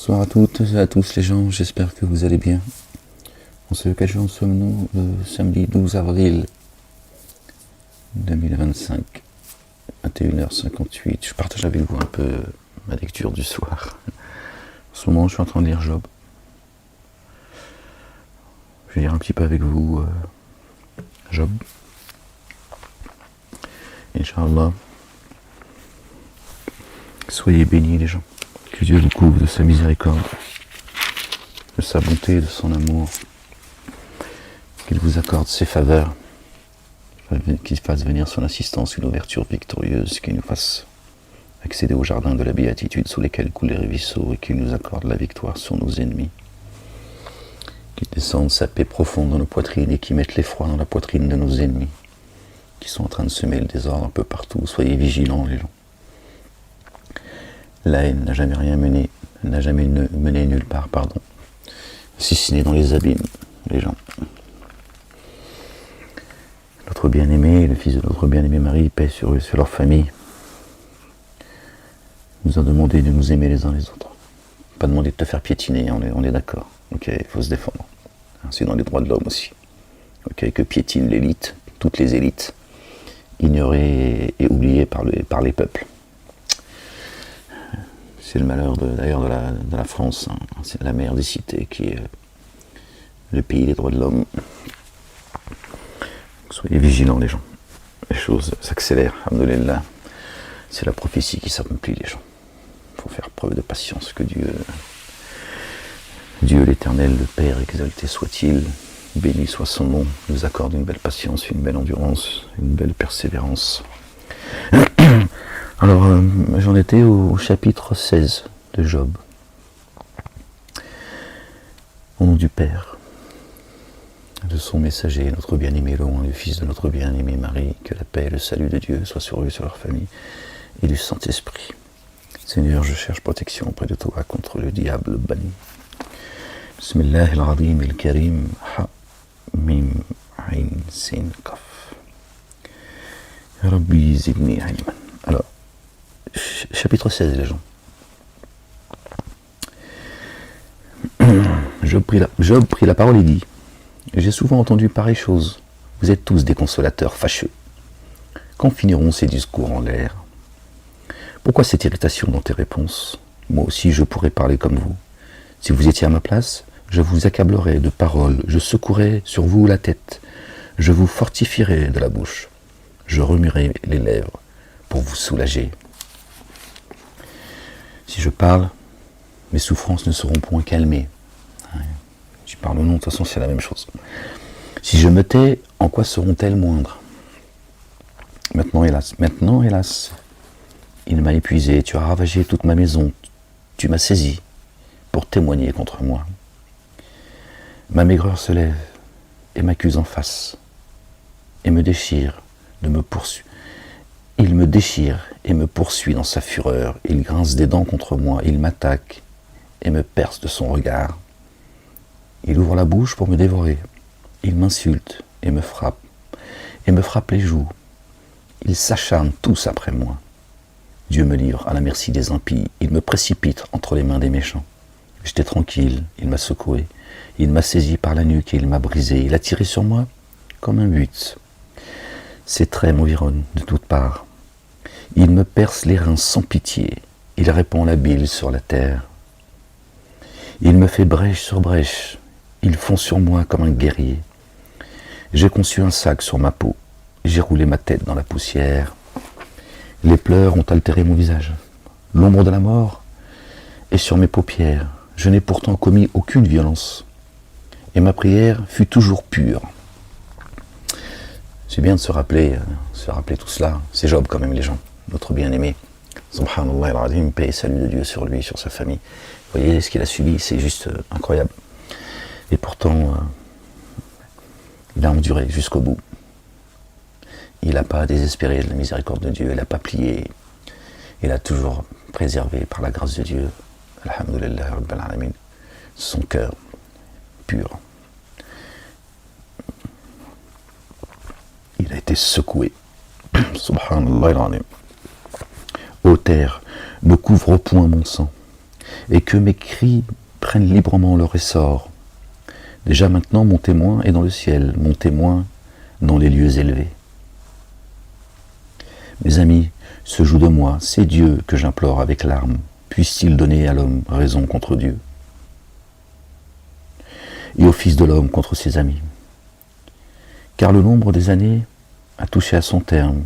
Bonsoir à toutes et à tous les gens, j'espère que vous allez bien. En ce quel jour sommes-nous le samedi 12 avril 2025, 21h58. Je partage avec vous un peu ma lecture du soir. En ce moment, je suis en train de lire Job. Je vais lire un petit peu avec vous Job. Inch'Allah. Soyez bénis les gens. Que Dieu vous couvre de sa miséricorde, de sa bonté, de son amour. Qu'il vous accorde ses faveurs, qu'il fasse venir son assistance, une ouverture victorieuse, qu'il nous fasse accéder au jardin de la béatitude sous lesquels coulent les ruisseaux et qu'il nous accorde la victoire sur nos ennemis. Qu'il descende sa paix profonde dans nos poitrines et qu'il mette l'effroi dans la poitrine de nos ennemis qui sont en train de semer le désordre un peu partout. Soyez vigilants les gens. La haine n'a jamais rien mené, n'a jamais mené nulle part, si ce n'est dans les abîmes, les gens. Notre bien-aimé, le fils de notre bien-aimé Marie, paix sur eux, sur leur famille, nous a demandé de nous aimer les uns les autres. Pas demandé de te faire piétiner, on est d'accord. Ok, il faut se défendre. C'est dans les droits de l'homme aussi. Ok, que piétine l'élite, toutes les élites, ignorées et oubliées par les peuples. C'est le malheur d'ailleurs de la France, hein. C'est la mère des cités qui est le pays des droits de l'homme. Soyez vigilants les gens. Les choses s'accélèrent, alhamdoulilah. C'est la prophétie qui s'accomplit les gens. Il faut faire preuve de patience, que Dieu l'Éternel, le Père exalté soit-il, béni soit son nom, nous accorde une belle patience, une belle endurance, une belle persévérance. Alors, j'en étais au chapitre 16 de Job. Au nom du Père, de son messager, notre bien-aimé Laurent, du fils de notre bien-aimé Marie, que la paix et le salut de Dieu soient sur eux, sur leur famille, et du Saint-Esprit. Seigneur, je cherche protection auprès de toi contre le diable banni. Bismillah al-Azim al-Karim, Ha, Mim, Ain, Sin, Kaf. Rabbi zidni ilman. Alors, chapitre 16, les gens. Job prit la parole et dit: j'ai souvent entendu pareille chose. Vous êtes tous des consolateurs fâcheux. Quand finiront ces discours en l'air? Pourquoi cette irritation dans tes réponses? Moi aussi je pourrais parler comme vous. Si vous étiez à ma place, je vous accablerais de paroles, je secouerais sur vous la tête, je vous fortifierais de la bouche, je remuerais les lèvres pour vous soulager. Si je parle, mes souffrances ne seront point calmées. Je parle ou non, de toute façon c'est la même chose. Si je me tais, en quoi seront-elles moindres? Maintenant, hélas, il m'a épuisé, tu as ravagé toute ma maison, tu m'as saisi pour témoigner contre moi. Ma maigreur se lève et m'accuse en face, et me déchire, il me déchire et me poursuit dans sa fureur, il grince des dents contre moi, il m'attaque et me perce de son regard. Il ouvre la bouche pour me dévorer, il m'insulte et me frappe les joues. Ils s'acharnent tous après moi. Dieu me livre à la merci des impies, il me précipite entre les mains des méchants. J'étais tranquille, il m'a secoué, il m'a saisi par la nuque et il m'a brisé, il a tiré sur moi comme un but. Ses traits m'environnent de toutes parts. Il me perce les reins sans pitié, il répand la bile sur la terre. Il me fait brèche sur brèche, il fond sur moi comme un guerrier. J'ai conçu un sac sur ma peau, j'ai roulé ma tête dans la poussière. Les pleurs ont altéré mon visage. L'ombre de la mort est sur mes paupières. Je n'ai pourtant commis aucune violence. Et ma prière fut toujours pure. C'est bien de se rappeler tout cela. C'est Job quand même, les gens. Notre bien-aimé. Subhanallah al-Azim, paix et salut de Dieu sur lui, sur sa famille. Vous voyez ce qu'il a subi, c'est juste incroyable. Et pourtant, il a enduré jusqu'au bout. Il n'a pas désespéré de la miséricorde de Dieu, il n'a pas plié. Il a toujours préservé par la grâce de Dieu, alhamdoulilah rabbil alamin, son cœur pur. Il a été secoué. Subhanallah al-Azim. Ô terre, ne couvre point mon sang. et que mes cris prennent librement leur essor. Déjà maintenant, mon témoin est dans le ciel, mon témoin dans les lieux élevés. Mes amis se jouent de moi, c'est Dieu que j'implore avec larmes. Puisse-t-il donner à l'homme raison contre Dieu et au Fils de l'homme contre ses amis? Car le nombre des années a touché à son terme,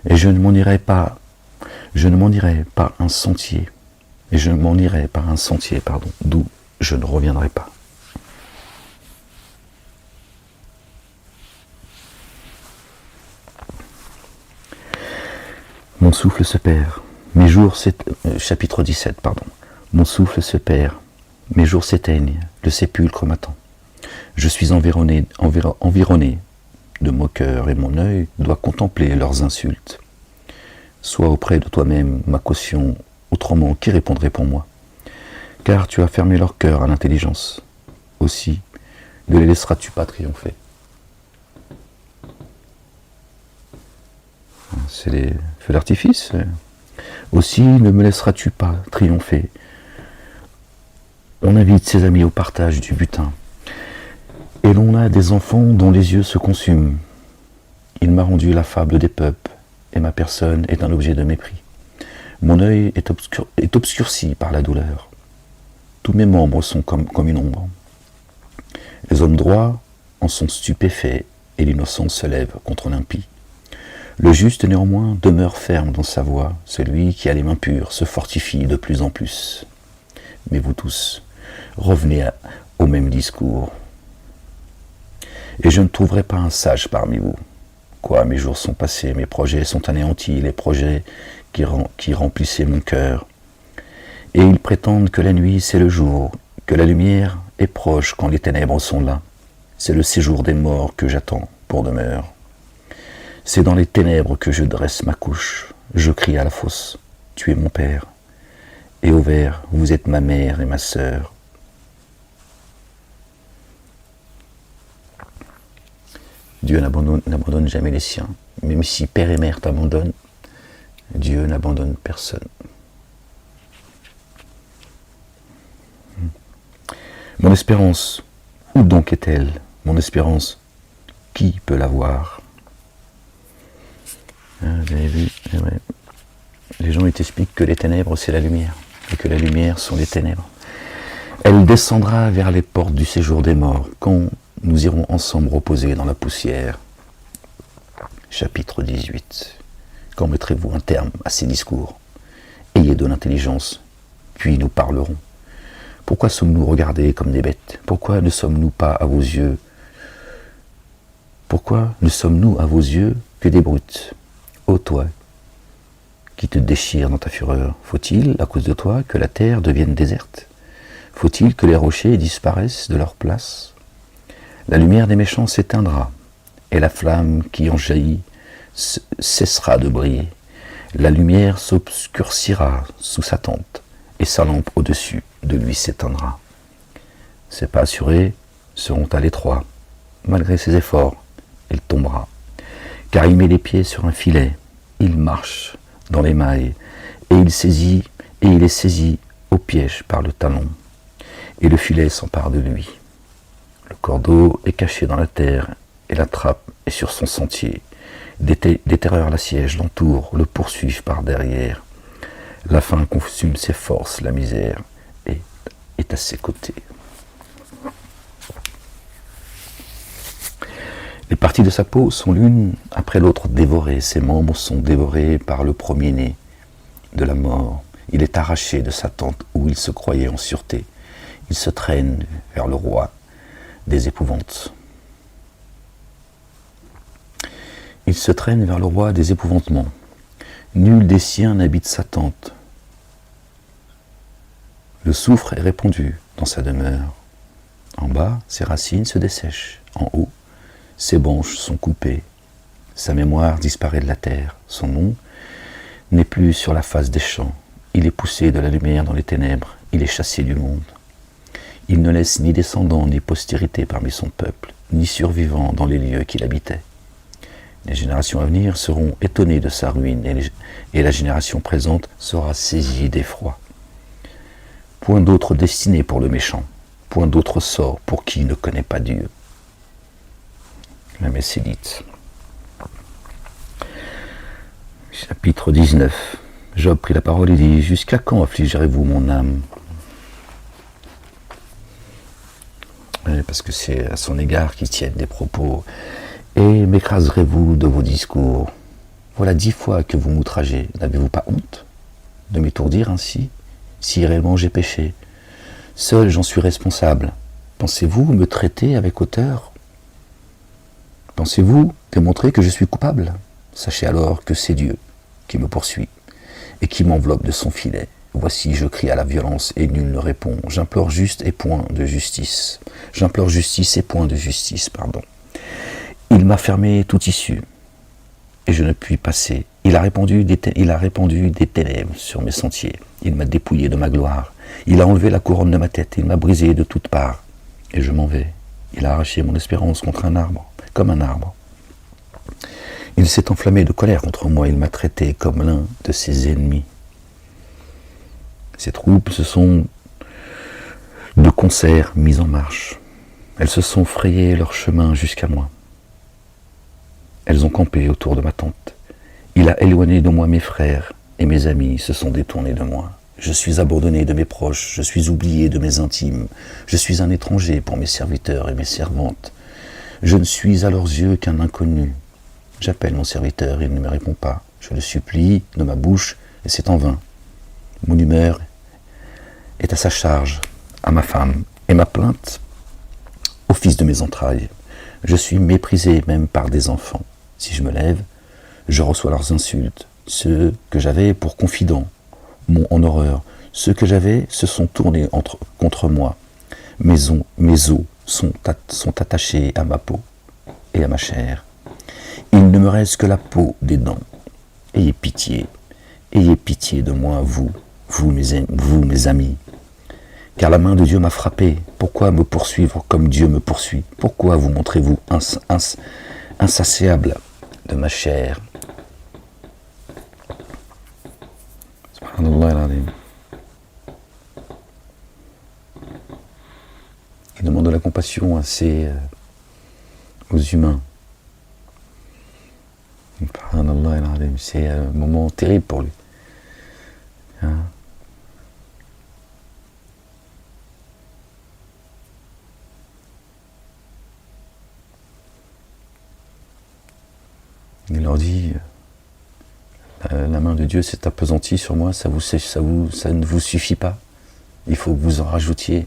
et je ne m'en irai pas un sentier, d'où je ne reviendrai pas. Mon souffle se perd, mes jours chapitre 17, pardon. Mon souffle se perd, mes jours s'éteignent, le sépulcre m'attend. Je suis environné de moqueurs et mon œil doit contempler leurs insultes. Sois auprès de toi-même ma caution, autrement qui répondrait pour moi? Car tu as fermé leur cœur à l'intelligence. Aussi, ne les laisseras-tu pas triompher? C'est les feux d'artifice. Aussi, ne me laisseras-tu pas triompher? On invite ses amis au partage du butin. Et l'on a des enfants dont les yeux se consument. Il m'a rendu la fable des peuples, et ma personne est un objet de mépris. Mon œil est obscurci par la douleur. Tous mes membres sont comme une ombre. Les hommes droits en sont stupéfaits, et l'innocent se lève contre l'impie. Le juste, néanmoins, demeure ferme dans sa voie. Celui qui a les mains pures se fortifie de plus en plus. Mais vous tous, revenez au même discours. Et je ne trouverai pas un sage parmi vous. Quoi, mes jours sont passés, mes projets sont anéantis, les projets qui remplissaient mon cœur. Et ils prétendent que la nuit c'est le jour, que la lumière est proche quand les ténèbres sont là. C'est le séjour des morts que j'attends pour demeure. C'est dans les ténèbres que je dresse ma couche. Je crie à la fosse, tu es mon père. Et au vert, vous êtes ma mère et ma sœur. Dieu n'abandonne jamais les siens. Même si père et mère t'abandonnent, Dieu n'abandonne personne. Mon espérance, où donc est-elle? Mon espérance, qui peut l'avoir? Vous avez vu, ouais. Les gens ils t'expliquent que les ténèbres c'est la lumière, et que la lumière sont les ténèbres. Elle descendra vers les portes du séjour des morts, quand nous irons ensemble reposer dans la poussière. Chapitre 18. Quand mettrez-vous un terme à ces discours? Ayez de l'intelligence, puis nous parlerons. Pourquoi sommes-nous regardés comme des bêtes? Pourquoi ne sommes-nous pas à vos yeux? Pourquoi ne sommes-nous à vos yeux que des brutes? Ô toi, qui te déchires dans ta fureur, faut-il, à cause de toi, que la terre devienne déserte? Faut-il que les rochers disparaissent de leur place? La lumière des méchants s'éteindra, et la flamme qui en jaillit cessera de briller. La lumière s'obscurcira sous sa tente, et sa lampe au-dessus de lui s'éteindra. Ses pas assurés seront à l'étroit. Malgré ses efforts, il tombera. Car il met les pieds sur un filet, il marche dans les mailles, et il est saisi au piège par le talon. Et le filet s'empare de lui. Le cordeau est caché dans la terre, et la trappe est sur son sentier. Des terreurs l'assiègent, l'entourent, le poursuivent par derrière. La faim consume ses forces, la misère est à ses côtés. Les parties de sa peau sont l'une après l'autre dévorées, ses membres sont dévorés par le premier-né de la mort. Il est arraché de sa tente où il se croyait en sûreté. Il se traîne vers le roi des épouvantes. Il se traîne vers le roi des épouvantements. Nul des siens n'habite sa tente. Le soufre est répandu dans sa demeure. En bas, ses racines se dessèchent. En haut, ses branches sont coupées. Sa mémoire disparaît de la terre. Son nom n'est plus sur la face des champs. Il est poussé de la lumière dans les ténèbres. Il est chassé du monde. Il ne laisse ni descendants ni postérité parmi son peuple, ni survivants dans les lieux qu'il habitait. Les générations à venir seront étonnées de sa ruine et la génération présente sera saisie d'effroi. Point d'autre destinée pour le méchant, point d'autre sort pour qui ne connaît pas Dieu. La Messédite. Chapitre 19. Job prit la parole et dit, « Jusqu'à quand affligerez-vous mon âme ?» Parce que c'est à son égard qu'ils tiennent des propos. « Et m'écraserez-vous de vos discours ? Voilà 10 fois que vous m'outragez. N'avez-vous pas honte de m'étourdir ainsi, si réellement j'ai péché ? Seul j'en suis responsable. Pensez-vous me traiter avec hauteur ? Pensez-vous démontrer que je suis coupable ? Sachez alors que c'est Dieu qui me poursuit et qui m'enveloppe de son filet. Voici, je crie à la violence et nul ne répond. J'implore juste et point de justice. J'implore justice et point de justice, pardon. Il m'a fermé toute issue et je ne puis passer. Il a répandu des ténèbres sur mes sentiers. Il m'a dépouillé de ma gloire. Il a enlevé la couronne de ma tête. Il m'a brisé de toutes parts. Et je m'en vais. Il a arraché mon espérance contre un arbre, comme un arbre. Il s'est enflammé de colère contre moi. Il m'a traité comme l'un de ses ennemis. Ces troupes se sont de concert mises en marche. Elles se sont frayées leur chemin jusqu'à moi. Elles ont campé autour de ma tente. Il a éloigné de moi mes frères et mes amis se sont détournés de moi. Je suis abandonné de mes proches, je suis oublié de mes intimes. Je suis un étranger pour mes serviteurs et mes servantes. Je ne suis à leurs yeux qu'un inconnu. J'appelle mon serviteur, il ne me répond pas. Je le supplie de ma bouche et c'est en vain. Mon humeur est à sa charge, à ma femme, et ma plainte au fils de mes entrailles. Je suis méprisé même par des enfants. Si je me lève, je reçois leurs insultes. Ceux que j'avais pour confidents m'ont en horreur. Ceux que j'avais se sont tournés contre moi. Mes os sont attachés à ma peau et à ma chair. Il ne me reste que la peau des dents. Ayez pitié de moi, vous mes amis. Car la main de Dieu m'a frappé. Pourquoi me poursuivre comme Dieu me poursuit ? Pourquoi vous montrez-vous insatiable de ma chair ? Subhanallah al-Azim. Il demande de la compassion aux humains. Subhanallah al-Azim. C'est un moment terrible pour lui. Hein? Il leur dit, la main de Dieu s'est appesantie sur moi, ça ne vous suffit pas, il faut que vous en rajoutiez.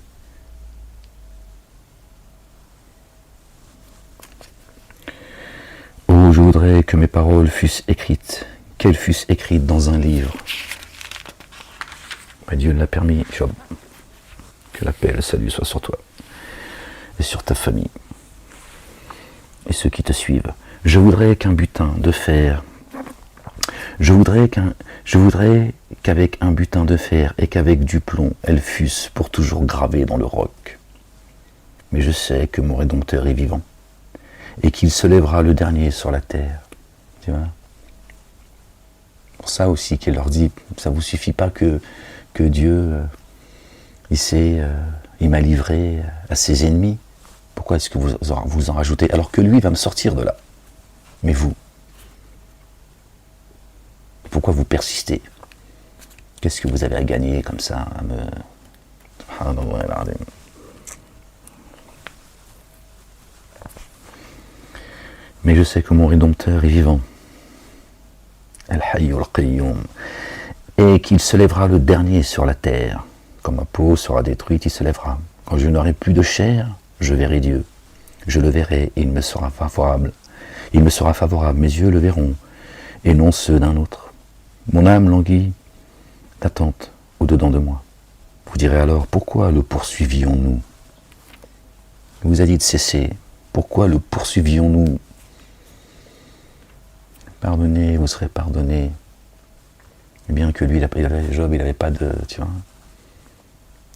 Oh, je voudrais que mes paroles fussent écrites, qu'elles fussent écrites dans un livre. Mais Dieu l'a permis, Job. Que la paix et le salut soient sur toi et sur ta famille et ceux qui te suivent. Je voudrais qu'un butin de fer, je voudrais qu'avec un butin de fer et qu'avec du plomb, elles fussent pour toujours gravées dans le roc. Mais je sais que mon Rédempteur est vivant et qu'il se lèvera le dernier sur la terre. Tu vois ? Pour ça aussi qu'il leur dit, ça ne vous suffit pas que Dieu, il m'a livré à ses ennemis. Pourquoi est-ce que vous en rajoutez alors que lui va me sortir de là ? Mais vous, pourquoi vous persistez ? Qu'est-ce que vous avez à gagner comme ça à me... Mais je sais que mon Rédempteur est vivant. Al-Hayy al-Qayyum. Et qu'il se lèvera le dernier sur la terre. Quand ma peau sera détruite, il se lèvera. Quand je n'aurai plus de chair, je verrai Dieu. Je le verrai et il me sera favorable. Il me sera favorable, mes yeux le verront, et non ceux d'un autre. Mon âme languit d'attente au-dedans de moi. Vous direz alors, pourquoi le poursuivions-nous ? Il vous a dit de cesser. Pourquoi le poursuivions-nous ? Pardonnez, vous serez pardonnés. Et bien que lui, Job, il n'avait pas de... Tu vois,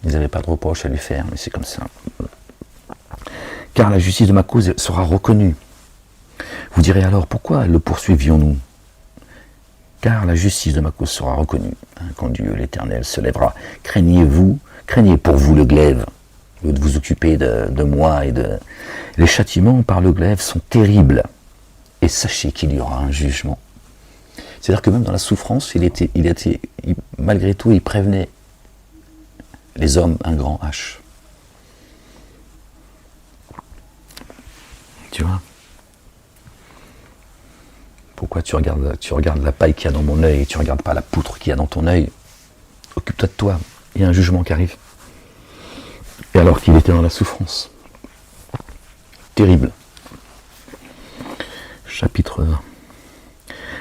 ils n'avaient pas de reproche à lui faire, mais c'est comme ça. Car la justice de ma cause sera reconnue. Vous direz alors, pourquoi le poursuivions-nous ? car la justice de ma cause sera reconnue, quand Dieu l'Éternel se lèvera. Craignez pour vous le glaive, au lieu de vous occuper de moi et de... Les châtiments par le glaive sont terribles, et sachez qu'il y aura un jugement. C'est-à-dire que même dans la souffrance, malgré tout, il prévenait les hommes un grand H. Tu vois ? Pourquoi tu regardes la paille qu'il y a dans mon œil et tu ne regardes pas la poutre qu'il y a dans ton œil? Occupe-toi de toi, il y a un jugement qui arrive. Et alors qu'il était dans la souffrance. Terrible. Chapitre 1.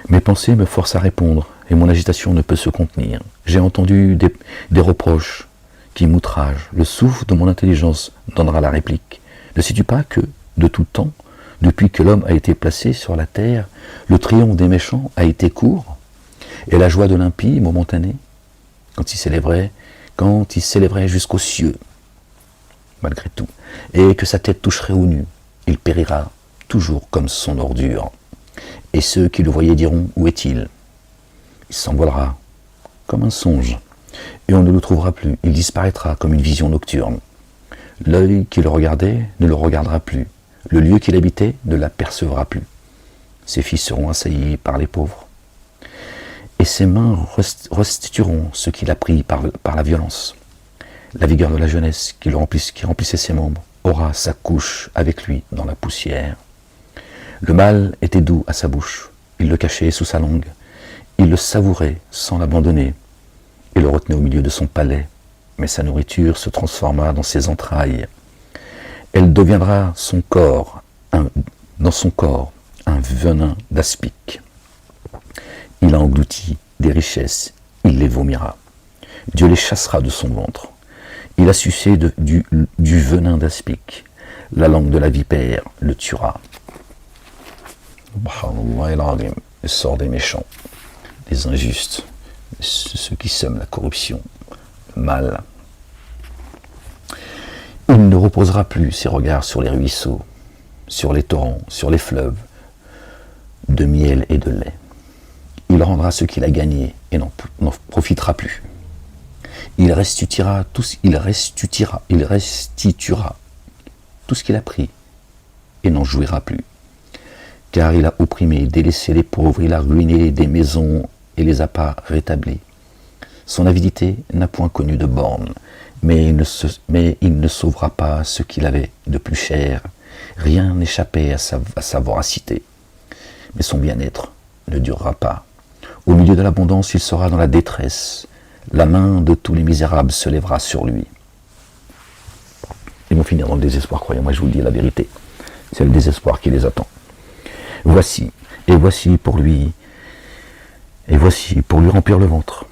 Mes pensées me forcent à répondre, et mon agitation ne peut se contenir. J'ai entendu des reproches qui m'outragent. Le souffle de mon intelligence donnera la réplique. Ne sais-tu pas que, de tout temps, depuis que l'homme a été placé sur la terre, le triomphe des méchants a été court, et la joie de l'impie momentanée, quand il s'élèverait jusqu'aux cieux, malgré tout, et que sa tête toucherait au nu, il périra toujours comme son ordure. Et ceux qui le voyaient diront, où est-il? Il s'envolera comme un songe, et on ne le trouvera plus, il disparaîtra comme une vision nocturne. L'œil qui le regardait ne le regardera plus, le lieu qu'il habitait ne l'apercevra plus. Ses fils seront assaillis par les pauvres, et ses mains restitueront ce qu'il a pris par la violence. La vigueur de la jeunesse qui remplissait ses membres aura sa couche avec lui dans la poussière. Le mal était doux à sa bouche, il le cachait sous sa langue, il le savourait sans l'abandonner, et le retenait au milieu de son palais, mais sa nourriture se transforma dans ses entrailles. Elle deviendra dans son corps un venin d'aspic. Il a englouti des richesses, il les vomira. Dieu les chassera de son ventre. Il a sucé du venin d'aspic. La langue de la vipère le tuera. Le sort des méchants, des injustes, ceux qui sèment la corruption, le mal. Il ne reposera plus ses regards sur les ruisseaux, sur les torrents, sur les fleuves, de miel et de lait. Il rendra ce qu'il a gagné et n'en profitera plus. Il restituera tout ce qu'il a pris et n'en jouira plus. Car il a opprimé, délaissé les pauvres, il a ruiné des maisons et les a pas rétablies. Son avidité n'a point connu de borne, mais il ne sauvera pas ce qu'il avait de plus cher. Rien n'échappait à sa voracité. Mais son bien-être ne durera pas. Au milieu de l'abondance, il sera dans la détresse. La main de tous les misérables se lèvera sur lui. Ils vont finir dans le désespoir, croyez-moi, je vous le dis la vérité. C'est le désespoir qui les attend. Voici pour lui remplir le ventre.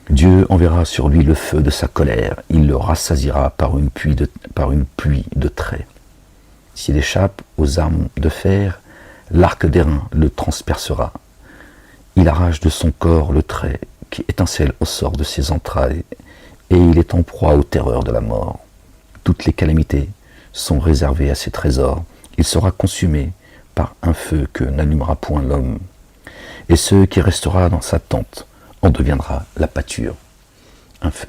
Dieu enverra sur lui le feu de sa colère, il le rassasiera par une pluie de traits. S'il échappe aux armes de fer, l'arc d'airain le transpercera. Il arrache de son corps le trait qui étincelle au sort de ses entrailles, et il est en proie aux terreurs de la mort. Toutes les calamités sont réservées à ses trésors. Il sera consumé par un feu que n'allumera point l'homme. Et ce qui restera dans sa tente en deviendra la pâture.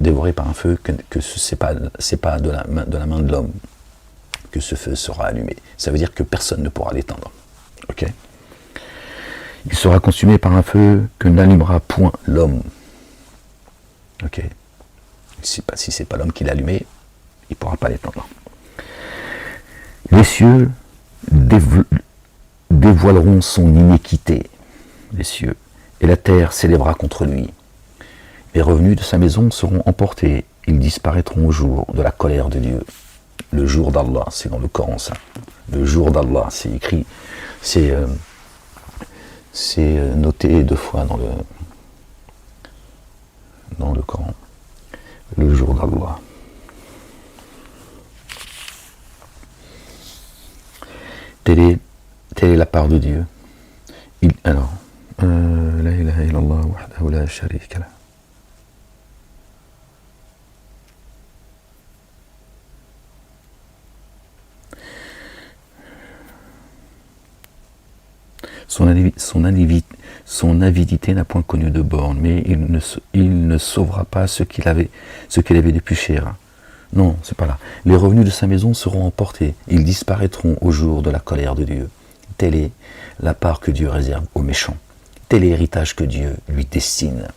Dévoré par un feu que c'est pas de la main de l'homme que ce feu sera allumé. Ça veut dire que personne ne pourra l'éteindre. Ok ? Il sera consumé par un feu que n'allumera point l'homme. Ok ? Si c'est pas l'homme qui l'a allumé, il ne pourra pas l'éteindre. Les cieux dévoileront son iniquité, les cieux, et la terre s'élèvera contre lui. Les revenus de sa maison seront emportés, ils disparaîtront au jour de la colère de Dieu. Le jour d'Allah, c'est dans le Coran ça. Le jour d'Allah, c'est écrit, c'est noté 2 fois dans le Coran. Le jour d'Allah. Telle est la part de Dieu. La ilaha illallah wahdahu la sharika lah. Son avidité n'a point connu de borne, mais il ne sauvera pas ce qu'il avait de plus cher. Non, c'est pas là. Les revenus de sa maison seront emportés. Ils disparaîtront au jour de la colère de Dieu. Telle est la part que Dieu réserve aux méchants. Tel est l'héritage que Dieu lui destine.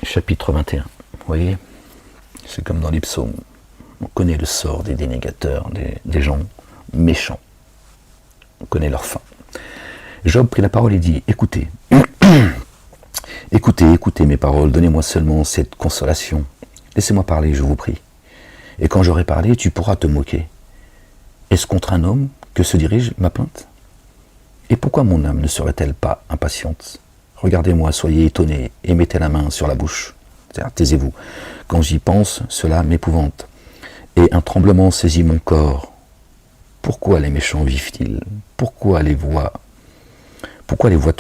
Chapitre 21. Vous voyez, c'est comme dans les psaumes. On connaît le sort des dénégateurs, des gens méchants. On connaît leur fin. Job prit la parole et dit, écoutez, écoutez mes paroles, donnez-moi seulement cette consolation. Laissez-moi parler, je vous prie. Et quand j'aurai parlé, tu pourras te moquer. Est-ce contre un homme que se dirige ma plainte? Et pourquoi mon âme ne serait-elle pas impatiente? Regardez-moi, soyez étonnés, et mettez la main sur la bouche. C'est-à-dire, taisez-vous. Quand j'y pense, cela m'épouvante. Et un tremblement saisit mon corps. Pourquoi les méchants vivent-ils? Pourquoi les voit-on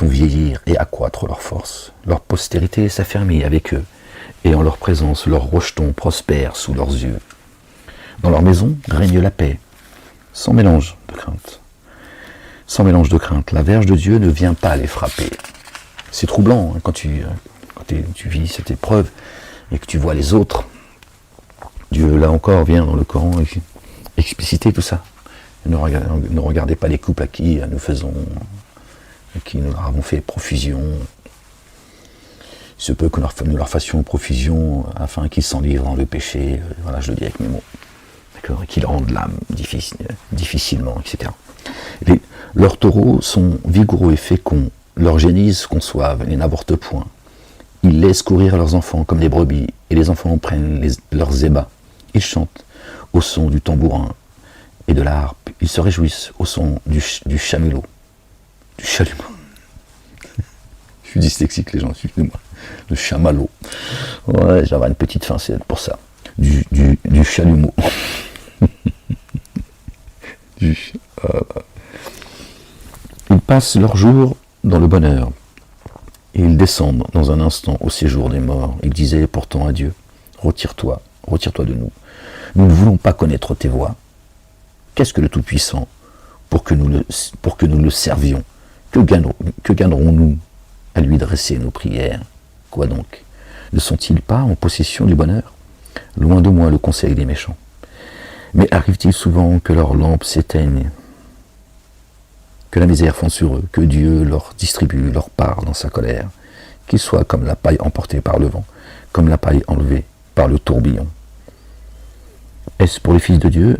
vieillir et accroître leur force? Leur postérité s'affermit avec eux, et en leur présence, leurs rejetons prospèrent sous leurs yeux. Dans leur maison règne la paix, sans mélange de crainte. Sans mélange de crainte, la verge de Dieu ne vient pas les frapper. C'est troublant hein, quand tu vis cette épreuve et que tu vois les autres. Dieu, là encore, vient dans le Coran expliciter tout ça. Ne regardez pas les couples à qui nous avons fait profusion. Il se peut que nous leur fassions profusion afin qu'ils s'en livrent dans le péché. Voilà, je le dis avec mes mots. D'accord, et qu'ils rendent l'âme difficilement, etc. Leurs taureaux sont vigoureux et féconds. Leurs génisses conçoivent et n'avortent point. Ils laissent courir leurs enfants comme des brebis, et les enfants prennent leurs ébats. Ils chantent au son du tambourin et de la harpe. Ils se réjouissent au son du chalumeau. Du chalumeau. Je suis dyslexique, les gens, excusez-moi. Le chamallow. Ouais, j'avais une petite fin, c'est pour ça. Du chalumeau. Ils passent leur jour dans le bonheur. Et ils descendent dans un instant au séjour des morts. Ils disaient pourtant à Dieu, retire-toi de nous. Nous ne voulons pas connaître tes voies. Qu'est-ce que le Tout-Puissant pour que nous le servions? Que gagnerons-nous à lui dresser nos prières? Quoi donc? Ne sont-ils pas en possession du bonheur? Loin de moi le conseil des méchants. Mais arrive-t-il souvent que leurs lampes s'éteignent, que la misère fonde sur eux, que Dieu leur distribue leur part dans sa colère, qu'ils soient comme la paille emportée par le vent, comme la paille enlevée par le tourbillon? Est-ce pour les fils de Dieu?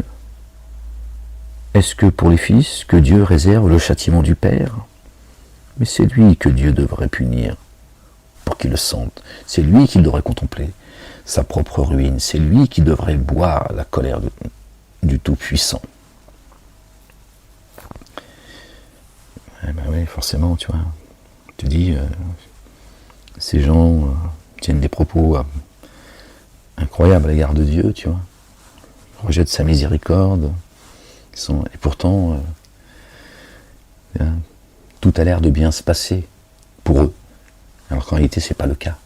Est-ce que pour les fils que Dieu réserve le châtiment du Père? Mais c'est lui que Dieu devrait punir pour qu'il le sente. C'est lui qu'il devrait contempler sa propre ruine. C'est lui qui devrait boire la colère du Tout-Puissant. Eh ben oui, forcément, tu vois. Tu dis, ces gens tiennent des propos incroyables à l'égard de Dieu, tu vois. Rejettent sa miséricorde. Et pourtant, tout a l'air de bien se passer pour eux. Alors qu'en réalité, c'est pas le cas.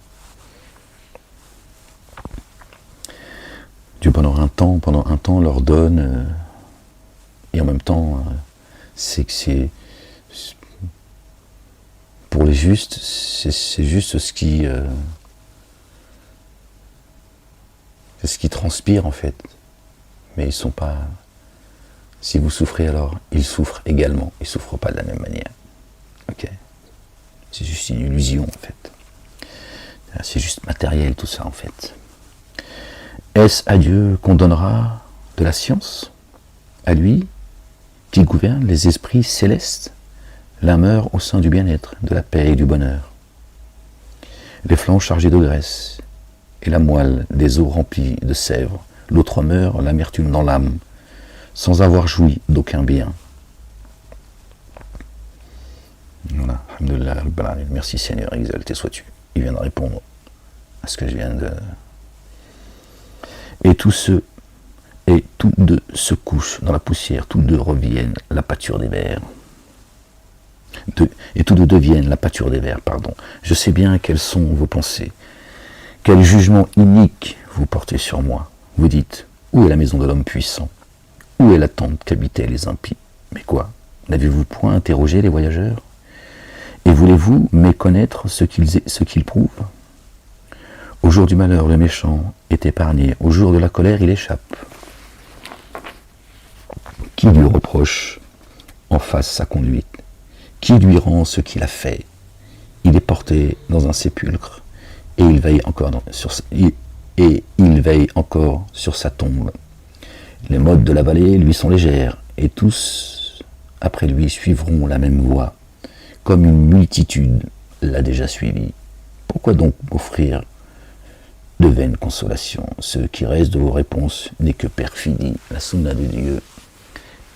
Dieu pendant un temps leur donne, et en même temps, c'est pour les justes, c'est juste ce qui transpire en fait. Mais ils sont pas. Si vous souffrez, alors ils souffrent également. Ils ne souffrent pas de la même manière. Ok. C'est juste une illusion en fait. C'est juste matériel tout ça en fait. Est-ce à Dieu qu'on donnera de la science? À lui qui gouverne les esprits célestes? L'un meurt au sein du bien-être, de la paix et du bonheur. Les flancs chargés de graisse et la moelle des os remplis de sève. L'autre meurt l'amertume dans l'âme, sans avoir joui d'aucun bien. Voilà, alhamdoulilah, merci Seigneur, exalté sois-tu. Il vient de répondre à ce que je viens de... Et tous deux se couchent dans la poussière, tous deux reviennent la pâture des vers. Et tous deux deviennent la pâture des vers, pardon. Je sais bien quelles sont vos pensées, quel jugement inique vous portez sur moi. Vous dites, où est la maison de l'homme puissant? Où est la tente qu'habitaient les impies? Mais quoi? N'avez-vous point interrogé les voyageurs? Et voulez-vous méconnaître ce qu'ils prouvent? Au jour du malheur, le méchant est épargné. Au jour de la colère, il échappe. Qui lui reproche en face sa conduite? Qui lui rend ce qu'il a fait? Il est porté dans un sépulcre et il veille encore sur sa tombe. Les modes de la vallée lui sont légères et tous après lui suivront la même voie. Comme une multitude l'a déjà suivi. Pourquoi donc offrir de vaines consolations? Ce qui reste de vos réponses n'est que perfidie. La sunna de Dieu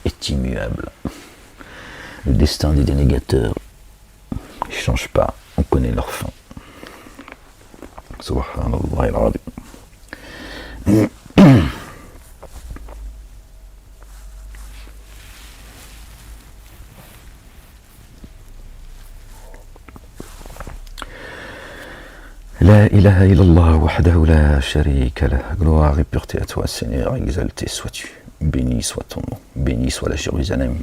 est immuable. Le destin des dénégateurs ne change pas. On connaît leur fin. Subhanallah al-azim. La ilaha illallah wahdahu la sharika lah. Gloire et pureté à toi, Seigneur, exalté sois-tu. Béni soit ton nom, béni soit la Jérusalem.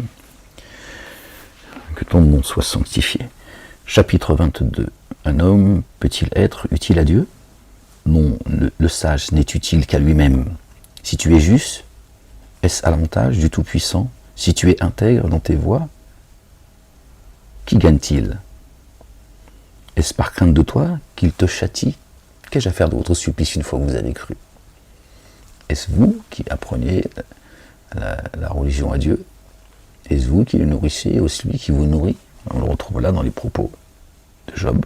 Que ton nom soit sanctifié. Chapitre 22. Un homme peut-il être utile à Dieu? Non, le sage n'est utile qu'à lui-même. Si tu es juste, est-ce à l'avantage du Tout-Puissant? Si tu es intègre dans tes voies, qui gagne-t-il? Est-ce par crainte de toi qu'il te châtie? Qu'ai-je à faire de votre supplice une fois que vous avez cru? Est-ce vous qui appreniez la religion à Dieu? Est-ce vous qui le nourrissez ou celui qui vous nourrit? On le retrouve là dans les propos de Job.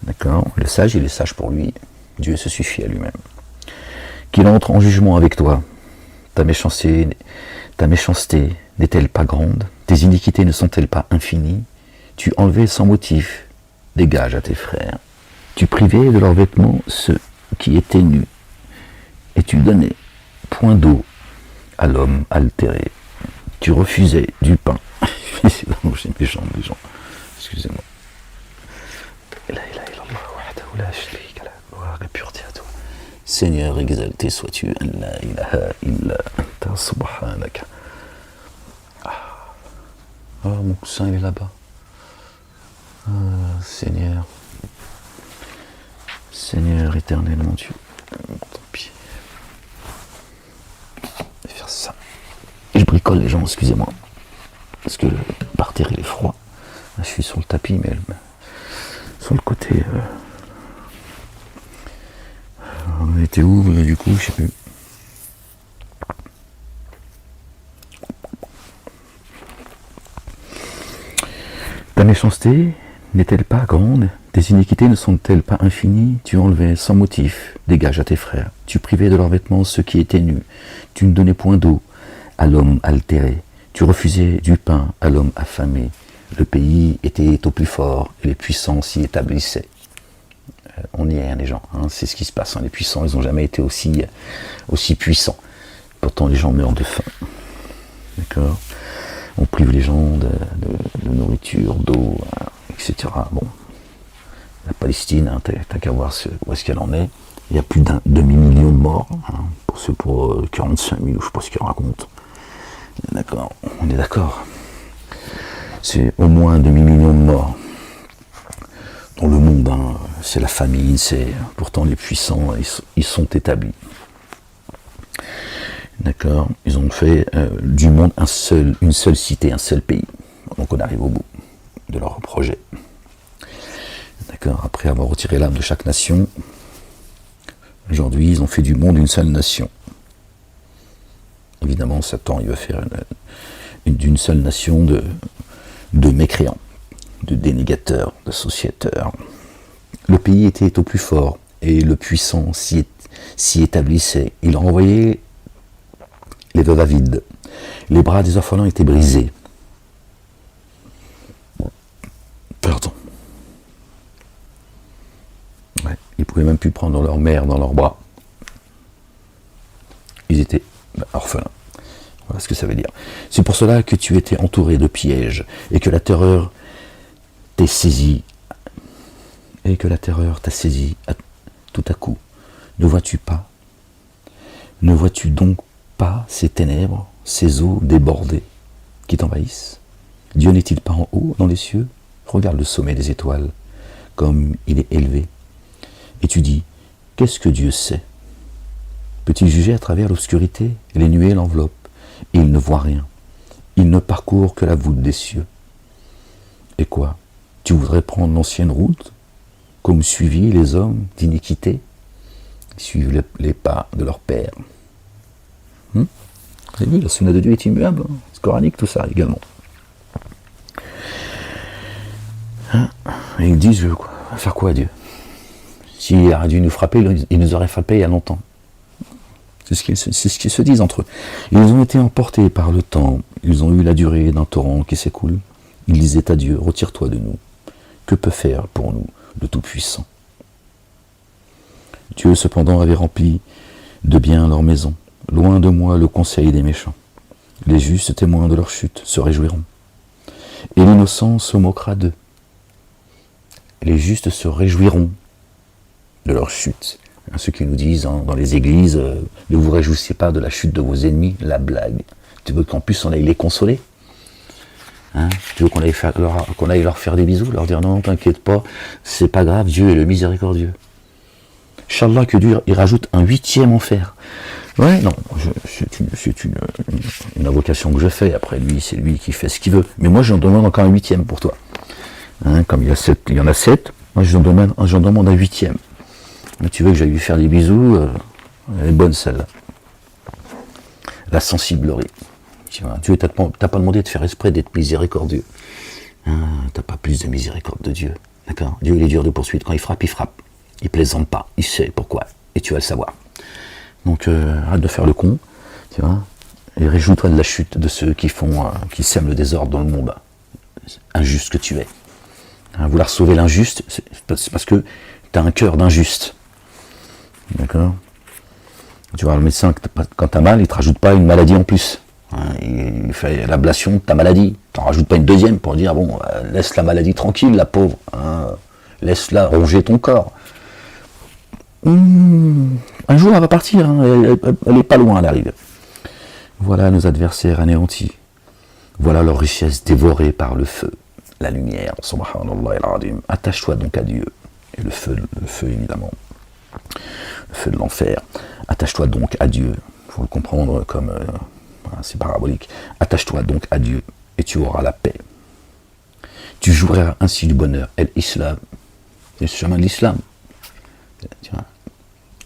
D'accord? Le sage, il est sage pour lui. Dieu se suffit à lui-même. Qu'il entre en jugement avec toi. Ta méchanceté n'est-elle pas grande? Tes iniquités ne sont-elles pas infinies? Tu enlevais sans motif des gages à tes frères. Tu privais de leurs vêtements ceux qui étaient nus. Et tu donnais point d'eau à l'homme altéré. Tu refusais du pain. C'est méchant, les gens. Excusez-moi. Gloire et pureté à toi. Seigneur, exalté sois-tu. La ilaha illa anta subhanaka. Oh, mon coussin, il est là-bas. Seigneur. Seigneur éternel, mon Dieu. Tant pis. Je vais faire ça. Et je bricole les gens, excusez-moi. Parce que par terre, il est froid. Là, je suis sur le tapis, mais sur le côté... On était où, du coup, je sais plus. Ta méchanceté n'est-elle pas grande? Tes iniquités ne sont-elles pas infinies? Tu enlevais sans motif des gages à tes frères. Tu privais de leurs vêtements ceux qui étaient nus. Tu ne donnais point d'eau à l'homme altéré. Tu refusais du pain à l'homme affamé. Le pays était au plus fort et les puissants s'y établissaient. On y est, hein, les gens. Hein, c'est ce qui se passe. Hein. Les puissants, ils n'ont jamais été aussi puissants. Pourtant, les gens meurent de faim. D'accord? On prive les gens de nourriture, d'eau, hein, etc. Bon, la Palestine, hein, t'as qu'à voir où est-ce qu'elle en est. Il y a plus d'un demi-million de morts, hein, pour 45 000, ou je sais pas ce qu'ils racontent. D'accord, on est d'accord. C'est au moins un demi-million de morts. Dans le monde, hein, c'est la famine, pourtant les puissants, ils sont établis. D'accord, ils ont fait du monde une seule cité, un seul pays. Donc on arrive au bout de leur projet. D'accord, après avoir retiré l'âme de chaque nation, aujourd'hui ils ont fait du monde une seule nation. Évidemment, Satan, il veut faire d'une seule nation de mécréants, de dénégateurs, de sociéteurs. Le pays était au plus fort et le puissant s'y établissait. Il renvoyait les veuves vides. Les bras des orphelins étaient brisés. Pardon. Ouais, ils ne pouvaient même plus prendre leur mère dans leurs bras. Ils étaient orphelins. Voilà ce que ça veut dire. C'est pour cela que tu étais entouré de pièges et que la terreur t'est saisie. Et que la terreur t'a saisi tout à coup. Ne vois-tu pas? Ne vois-tu donc pas ces ténèbres, ces eaux débordées? qui t'envahissent. Dieu n'est-il pas en haut dans les cieux? Regarde le sommet des étoiles, comme il est élevé. Et tu dis, qu'est-ce que Dieu sait? Peut-il juger à travers l'obscurité? Les nuées l'enveloppent, et il ne voit rien. Il ne parcourt que la voûte des cieux. Et quoi? Tu voudrais prendre l'ancienne route, comme suivi les hommes d'iniquité? Ils suivent les pas de leur père. Vous avez vu, la sunna de Dieu est immuable, hein? C'est coranique tout ça également. Et ils disent, faire quoi Dieu? S'il a dû nous frapper, il nous aurait frappé il y a longtemps. C'est ce qu'ils se disent entre eux. Ils ont été emportés par le temps, ils ont eu la durée d'un torrent qui s'écoule. Ils disaient à Dieu, retire-toi de nous. Que peut faire pour nous le Tout-Puissant? Dieu cependant avait rempli de bien leur maison. Loin de moi le conseil des méchants. Les justes témoins de leur chute se réjouiront. Et l'innocent se moquera d'eux. Les justes se réjouiront de leur chute. Ceux qui nous disent dans les églises, ne vous réjouissez pas de la chute de vos ennemis, la blague. Tu veux qu'en plus on aille les consoler? Tu veux qu'on aille leur faire des bisous, leur dire non, t'inquiète pas, c'est pas grave, Dieu est le miséricordieux. Inch'Allah que Dieu il rajoute un 8e enfer. Ouais, non, c'est une invocation que je fais, après lui, c'est lui qui fait ce qu'il veut. Mais moi j'en demande encore un 8e pour toi. Comme il y en a 7, moi j'en demande un 8e. Mais tu veux que j'aille lui faire des bisous, elle est bonne celle-là. La sensiblerie. Dieu t'a pas demandé de faire exprès d'être miséricordieux. T'as pas plus de miséricorde de Dieu. D'accord? Dieu il est dur de poursuite. Quand il frappe, il frappe. Il plaisante pas. Il sait pourquoi. Et tu vas le savoir. Donc arrête de faire le con. Tu vois? Et réjouis-toi de la chute de ceux qui sèment le désordre dans le monde. Injuste que tu es. Vouloir sauver l'injuste, c'est parce que tu as un cœur d'injuste. D'accord? Tu vois, le médecin, quand tu as mal, il ne te rajoute pas une maladie en plus. Il fait l'ablation de ta maladie. Tu n'en rajoutes pas une deuxième pour dire, bon, laisse la maladie tranquille, la pauvre. Laisse-la ronger ton corps. Un jour, elle va partir. Elle n'est pas loin, elle arrive. Voilà nos adversaires anéantis. Voilà leur richesse dévorée par le feu. La lumière, subhanallah al-azim. Attache-toi donc à Dieu. Et le feu évidemment. Le feu de l'enfer. Attache-toi donc à Dieu. Il faut le comprendre comme... c'est parabolique. Attache-toi donc à Dieu et tu auras la paix. Tu jouiras ainsi du bonheur. Et l'islam. C'est le chemin de l'islam.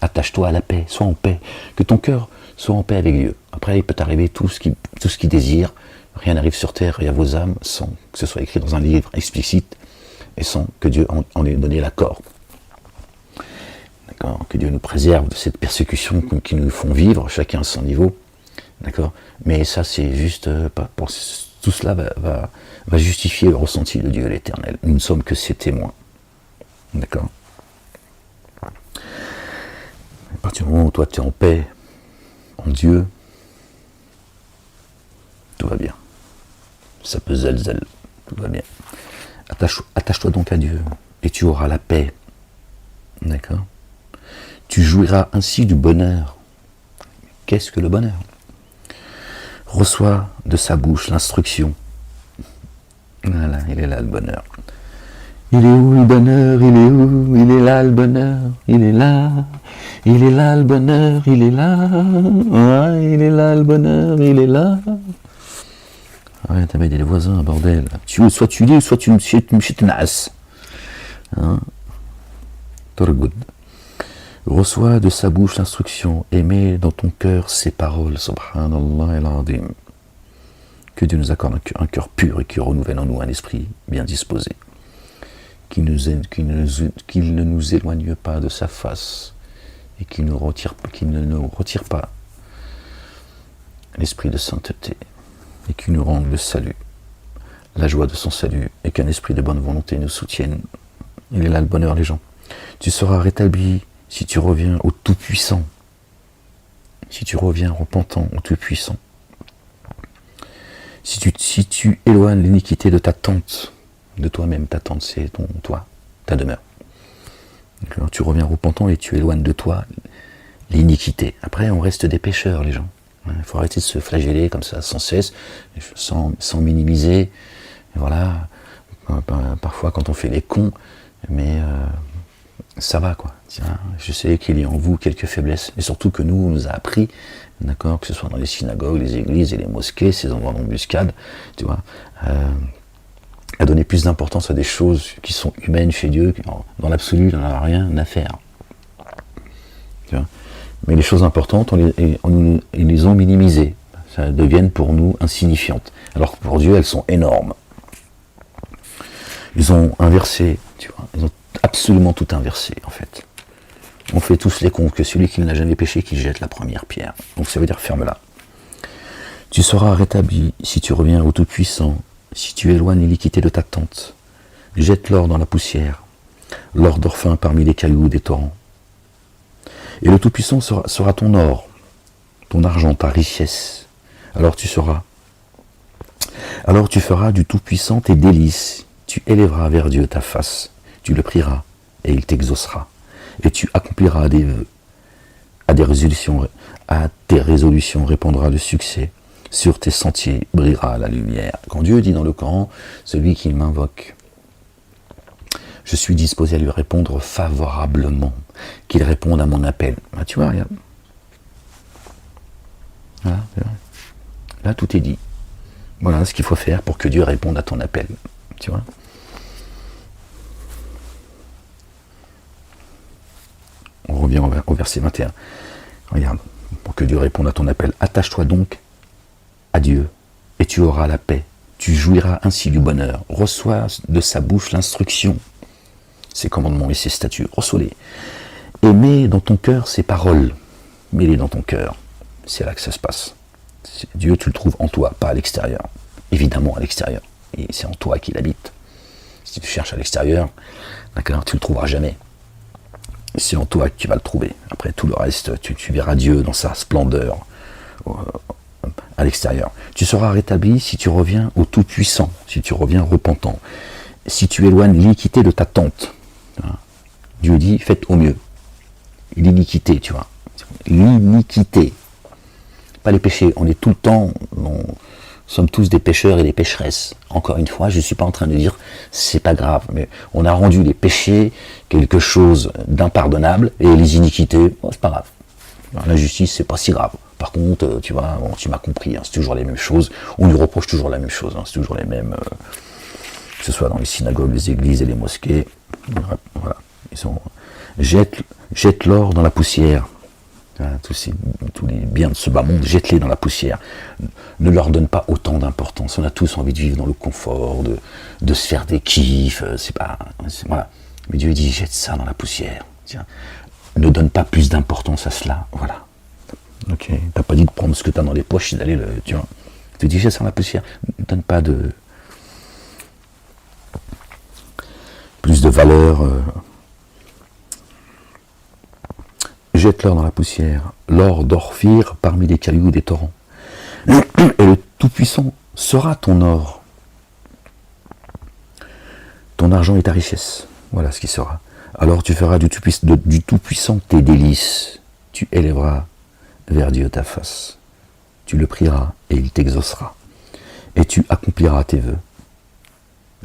Attache-toi à la paix. Sois en paix. Que ton cœur soit en paix avec Dieu. Après, il peut t'arriver tout ce qu'il désire. Rien n'arrive sur terre et à vos âmes sans que ce soit écrit dans un livre explicite et sans que Dieu en ait donné l'accord. D'accord? Que Dieu nous préserve de cette persécution qui nous font vivre, chacun à son niveau. D'accord? Mais ça, c'est juste... tout cela va justifier le ressenti de Dieu l'Éternel. Nous ne sommes que ses témoins. D'accord? À partir du moment où toi, tu es en paix, en Dieu, tout va bien. Ça peut zelzel, tout va bien. Attache-toi donc à Dieu, et tu auras la paix. D'accord? Tu jouiras ainsi du bonheur. Qu'est-ce que le bonheur? Reçois de sa bouche l'instruction. Voilà, il est là le bonheur. Il est où le bonheur? Il est où? Il est là le bonheur. Il est là. Il est là le bonheur. Il est là. Ouais, il est là le bonheur. Il est là. Ouais, t'avais des voisins, bordel. Soit tu lis, soit tu me chitnas. Torgoud. Reçois de sa bouche l'instruction, et mets dans ton cœur ses paroles, subhanallah al-azim. Que Dieu nous accorde un cœur pur et qui renouvelle en nous un esprit bien disposé. Qu'il ne nous éloigne pas de sa face et qu'il ne nous retire pas l'esprit de sainteté et qu'il nous rende le salut, la joie de son salut et qu'un esprit de bonne volonté nous soutienne. Il est là le bonheur, les gens. Tu seras rétabli si tu reviens au Tout-Puissant, si tu reviens repentant au Tout-Puissant. Si tu éloignes l'iniquité de ta tente, de toi-même, ta tente c'est toi, ta demeure. Alors, tu reviens repentant et tu éloignes de toi l'iniquité. Après on reste des pécheurs, les gens. Il faut arrêter de se flageller comme ça sans cesse, sans minimiser. Et voilà, parfois quand on fait les cons, mais ça va quoi. Tiens, je sais qu'il y a en vous quelques faiblesses, et surtout que nous, on nous a appris, d'accord, que ce soit dans les synagogues, les églises et les mosquées, ces endroits d'embuscade, tu vois, à donner plus d'importance à des choses qui sont humaines chez Dieu, dans l'absolu, il n'en a rien à faire. Tu vois. Mais les choses importantes, ils les ont minimisées. Ça deviennent pour nous insignifiantes. Alors que pour Dieu, elles sont énormes. Ils ont inversé, tu vois, ils ont absolument tout inversé, en fait. On fait tous les cons, que celui qui n'a jamais péché, qui jette la première pierre. Donc ça veut dire ferme-la. Tu seras rétabli si tu reviens au Tout-Puissant, si tu éloignes l'iniquité de ta tente. Jette l'or dans la poussière, l'or d'orphin parmi les cailloux des torrents. Et le Tout-Puissant sera ton or, ton argent, ta richesse. Alors tu feras du Tout-Puissant tes délices. Tu élèveras vers Dieu ta face. Tu le prieras et il t'exaucera. Et tu accompliras des vœux. À tes résolutions répondra le succès. Sur tes sentiers brillera la lumière. Quand Dieu dit dans le Coran, celui qui m'invoque, je suis disposé à lui répondre favorablement, qu'il réponde à mon appel. Ah, tu vois, regarde. Voilà, là, tout est dit. Voilà ce qu'il faut faire pour que Dieu réponde à ton appel. Tu vois. On revient au verset 21. Regarde, pour que Dieu réponde à ton appel, attache-toi donc à Dieu et tu auras la paix. Tu jouiras ainsi du bonheur. Reçois de sa bouche l'instruction, ses commandements et ses statuts. Reçois-les. Et mets dans ton cœur ses paroles. Mets-les dans ton cœur. C'est là que ça se passe. Dieu, tu le trouves en toi, pas à l'extérieur. Évidemment à l'extérieur. Et c'est en toi qu'il habite. Si tu cherches à l'extérieur, d'accord, tu ne le trouveras jamais. C'est en toi que tu vas le trouver. Après tout le reste, tu verras Dieu dans sa splendeur à l'extérieur. Tu seras rétabli si tu reviens au Tout-Puissant, si tu reviens repentant. Si tu éloignes l'iniquité de ta tente. Dieu dit, faites au mieux. L'iniquité, tu vois. L'iniquité. Pas les péchés. On est tout le temps... Nous sommes tous des pécheurs et des pécheresses. Encore une fois, je ne suis pas en train de dire c'est pas grave, mais on a rendu les péchés quelque chose d'impardonnable et les iniquités, c'est pas grave. Alors, la justice, c'est pas si grave. Par contre, tu vois, bon, tu m'as compris, hein, c'est toujours les mêmes choses. On lui reproche toujours la même chose, hein, c'est toujours les mêmes, que ce soit dans les synagogues, les églises et les mosquées. Voilà, jette l'or dans la poussière. Tous les biens de ce bas monde, jette-les dans la poussière. Ne leur donne pas autant d'importance. On a tous envie de vivre dans le confort, de se faire des kiffs. Voilà. Mais Dieu dit, jette ça dans la poussière. Tiens. Ne donne pas plus d'importance à cela. Voilà. Ok. T'as pas dit de prendre ce que t'as dans les poches et d'aller le. Tu vois. Tu dis, jette ça dans la poussière. Ne donne pas de. Plus de valeur. Jette l'or dans la poussière, l'or d'Orphir parmi les cailloux des torrents. Et le Tout-Puissant sera ton or. Ton argent et ta richesse. Voilà ce qui sera. Alors tu feras du Tout-Puissant tes délices. Tu élèveras vers Dieu ta face. Tu le prieras et il t'exaucera. Et tu accompliras tes vœux.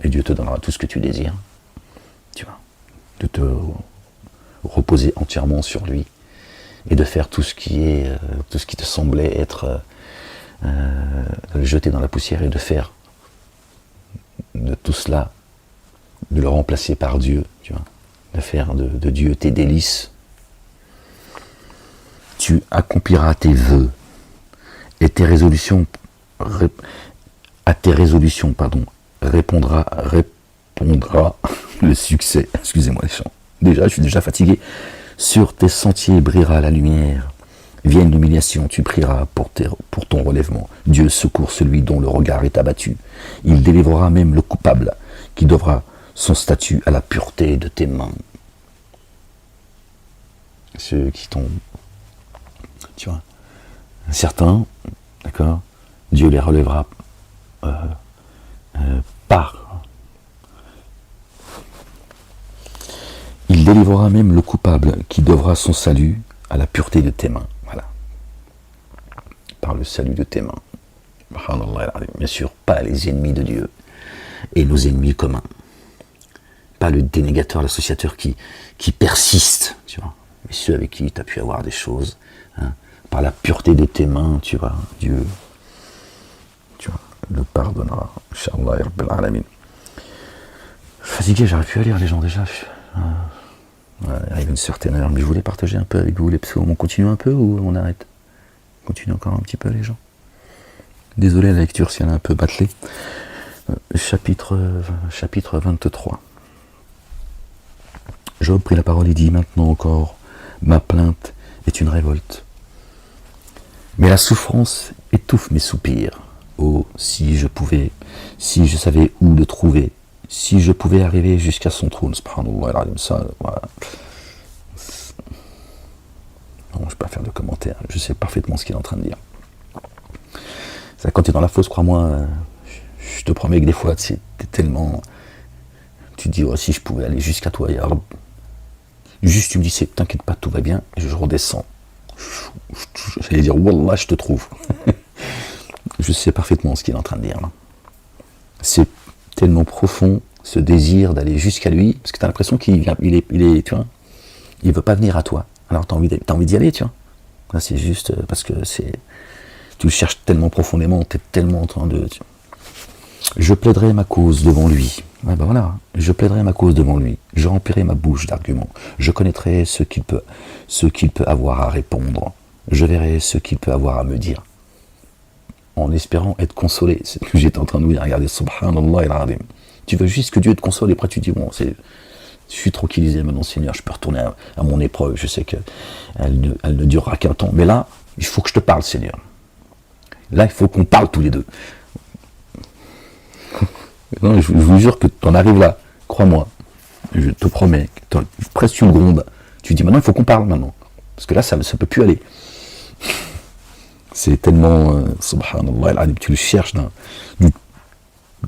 Et Dieu te donnera tout ce que tu désires. Tu vois. De te reposer entièrement sur lui. Et de faire tout ce qui te semblait être jeté dans la poussière et de faire de tout cela, de le remplacer par Dieu, tu vois, de faire de Dieu tes délices. Tu accompliras tes vœux et à tes résolutions, répondra le succès. Excusez-moi les chants. Je suis déjà fatigué. Sur tes sentiers brillera la lumière. Vienne l'humiliation, tu prieras pour ton relèvement. Dieu secourt celui dont le regard est abattu. Il délivrera même le coupable qui devra son statut à la pureté de tes mains. Ceux qui t'ont... Tu vois, certains, d'accord, Dieu les relèvera par... Il délivrera même le coupable qui devra son salut à la pureté de tes mains. Voilà. par le salut de tes mains. Bien sûr, pas les ennemis de Dieu et nos ennemis communs. Pas le dénégateur, l'associateur qui persiste, tu vois. Mais ceux avec qui tu as pu avoir des choses, hein, par la pureté de tes mains, tu vois, Dieu, tu vois, le pardonnera. Inch'Allah, Rabbil Alamin. Je suis fatigué, j'arrive plus à lire les gens déjà. Il arrive une certaine heure, mais je voulais partager un peu avec vous les psaumes. On continue un peu ou on arrête? On continue encore un petit peu les gens. Désolé la lecture si elle est un peu bâclée. Chapitre 23. Job prit la parole et dit, maintenant encore, ma plainte est une révolte. Mais la souffrance étouffe mes soupirs. Oh, si je pouvais, si je savais où le trouver, si je pouvais arriver jusqu'à son trône, subhanallah, ça, voilà. Non, je ne vais pas faire de commentaires, je sais parfaitement ce qu'il est en train de dire. Ça, quand tu es dans la fosse, crois-moi, je te promets que des fois, t'es tellement... Tu te dis, oh, si je pouvais aller jusqu'à toi, ya Rab. Juste, tu me dis, t'inquiète pas, tout va bien, et je redescends. J'allais dire, Wallah, je te trouve. Je sais parfaitement ce qu'il est en train de dire. Là. C'est tellement profond, ce désir d'aller jusqu'à lui, parce que tu as l'impression qu'il vient, il est, tu vois, il veut pas venir à toi. Alors tu as envie d'y aller, tu vois. Là, c'est juste parce que tu le cherches tellement profondément, tu es tellement en train de... Je plaiderai ma cause devant lui. Ouais, ben voilà, je plaiderai ma cause devant lui. Je remplirai ma bouche d'arguments. Je connaîtrai ce qu'il peut avoir à répondre. Je verrai ce qu'il peut avoir à me dire. En espérant être consolé. C'est ce que j'étais en train de vous dire. Regardez, subhanallah il-azim. Tu veux juste que Dieu te console et après tu dis, bon, je suis tranquillisé maintenant, Seigneur, je peux retourner à mon épreuve. Je sais qu'elle ne durera qu'un temps. Mais là, il faut que je te parle, Seigneur. Là, il faut qu'on parle tous les deux. Non, je vous jure que tu en arrives là, crois-moi, je te promets, presque tu grondes, tu dis maintenant il faut qu'on parle maintenant, parce que là ça ne peut plus aller. C'est tellement, subhanallah, tu le cherches de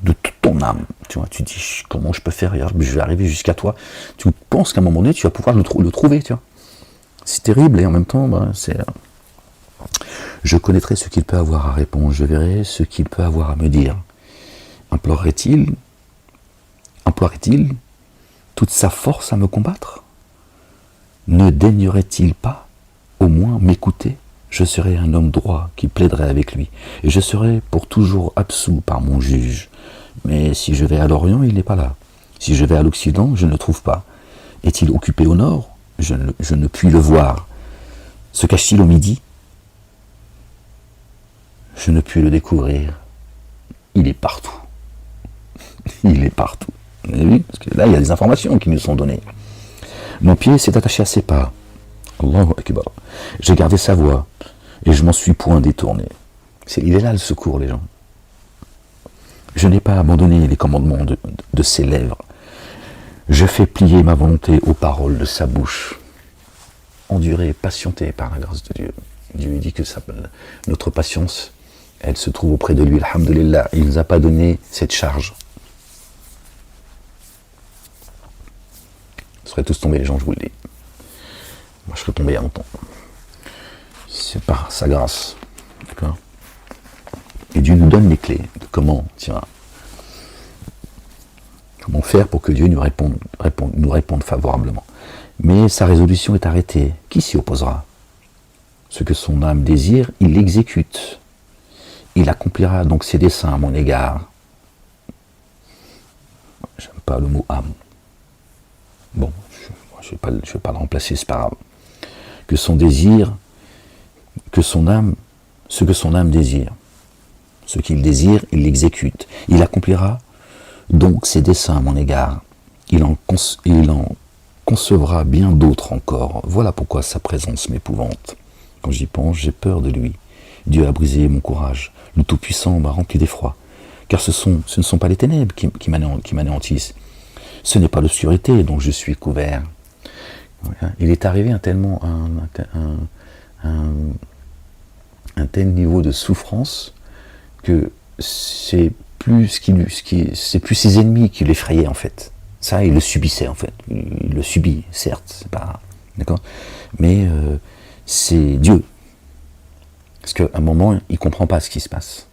toute ton âme, tu vois, tu dis comment je peux faire, je vais arriver jusqu'à toi, tu penses qu'à un moment donné tu vas pouvoir le trouver, tu vois. C'est terrible et en même temps, je connaîtrai ce qu'il peut avoir à répondre, je verrai ce qu'il peut avoir à me dire. Emploierait-il toute sa force à me combattre? Ne daignerait-il pas au moins m'écouter? Je serais un homme droit qui plaiderait avec lui, et je serais pour toujours absous par mon juge. Mais si je vais à l'Orient, il n'est pas là. Si je vais à l'Occident, je ne le trouve pas. Est-il occupé au Nord? Je ne puis le voir. Se cache-t-il au Midi? Je ne puis le découvrir. Il est partout. Il est partout. Vous avez vu? Parce que là, il y a des informations qui nous sont données. Mon pied s'est attaché à ses pas. Allahu Akbar. J'ai gardé sa voix et je m'en suis point détourné. Il est là le secours, les gens. Je n'ai pas abandonné les commandements de ses lèvres. Je fais plier ma volonté aux paroles de sa bouche. Endurer, patienter par la grâce de Dieu. Dieu dit que notre patience, elle se trouve auprès de lui. Alhamdulillah, il ne nous a pas donné cette charge. Vous serez tous tombés, les gens, je vous le dis. Moi, je serais tombé il y a longtemps. C'est par sa grâce. D'accord? Et Dieu nous donne les clés de comment faire pour que Dieu nous réponde favorablement. Mais sa résolution est arrêtée. Qui s'y opposera? Ce que son âme désire, il l'exécute. Il accomplira donc ses desseins à mon égard. J'aime pas le mot âme. Bon, je ne vais pas le remplacer, c'est pas grave. Que son désir, ce que son âme désire, ce qu'il désire, il l'exécute. Il accomplira donc ses desseins à mon égard. Il en concevra bien d'autres encore. Voilà pourquoi sa présence m'épouvante. Quand j'y pense, j'ai peur de lui. Dieu a brisé mon courage. Le Tout-Puissant m'a rempli d'effroi. Car ce ne sont pas les ténèbres qui m'anéantissent. Ce n'est pas l'obscurité dont je suis couvert. Il est arrivé un tel niveau de souffrance que c'est plus ses ennemis qui l'effrayaient en fait. Ça, il le subissait en fait. Il le subit, certes, c'est pas d'accord. Mais c'est Dieu. Parce qu'à un moment, il ne comprend pas ce qui se passe.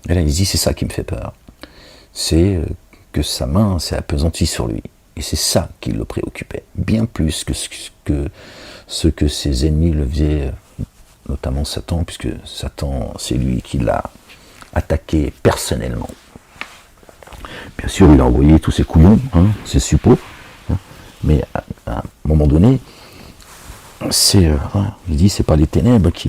Et là, il se dit, c'est ça qui me fait peur. C'est que sa main s'est appesantie sur lui. Et c'est ça qui le préoccupait. Bien plus que ce que ses ennemis le faisaient, notamment Satan, puisque Satan, c'est lui qui l'a attaqué personnellement. Bien sûr, il a envoyé tous ses couillons, ses suppôts, mais à un moment donné, il dit, c'est pas les ténèbres qui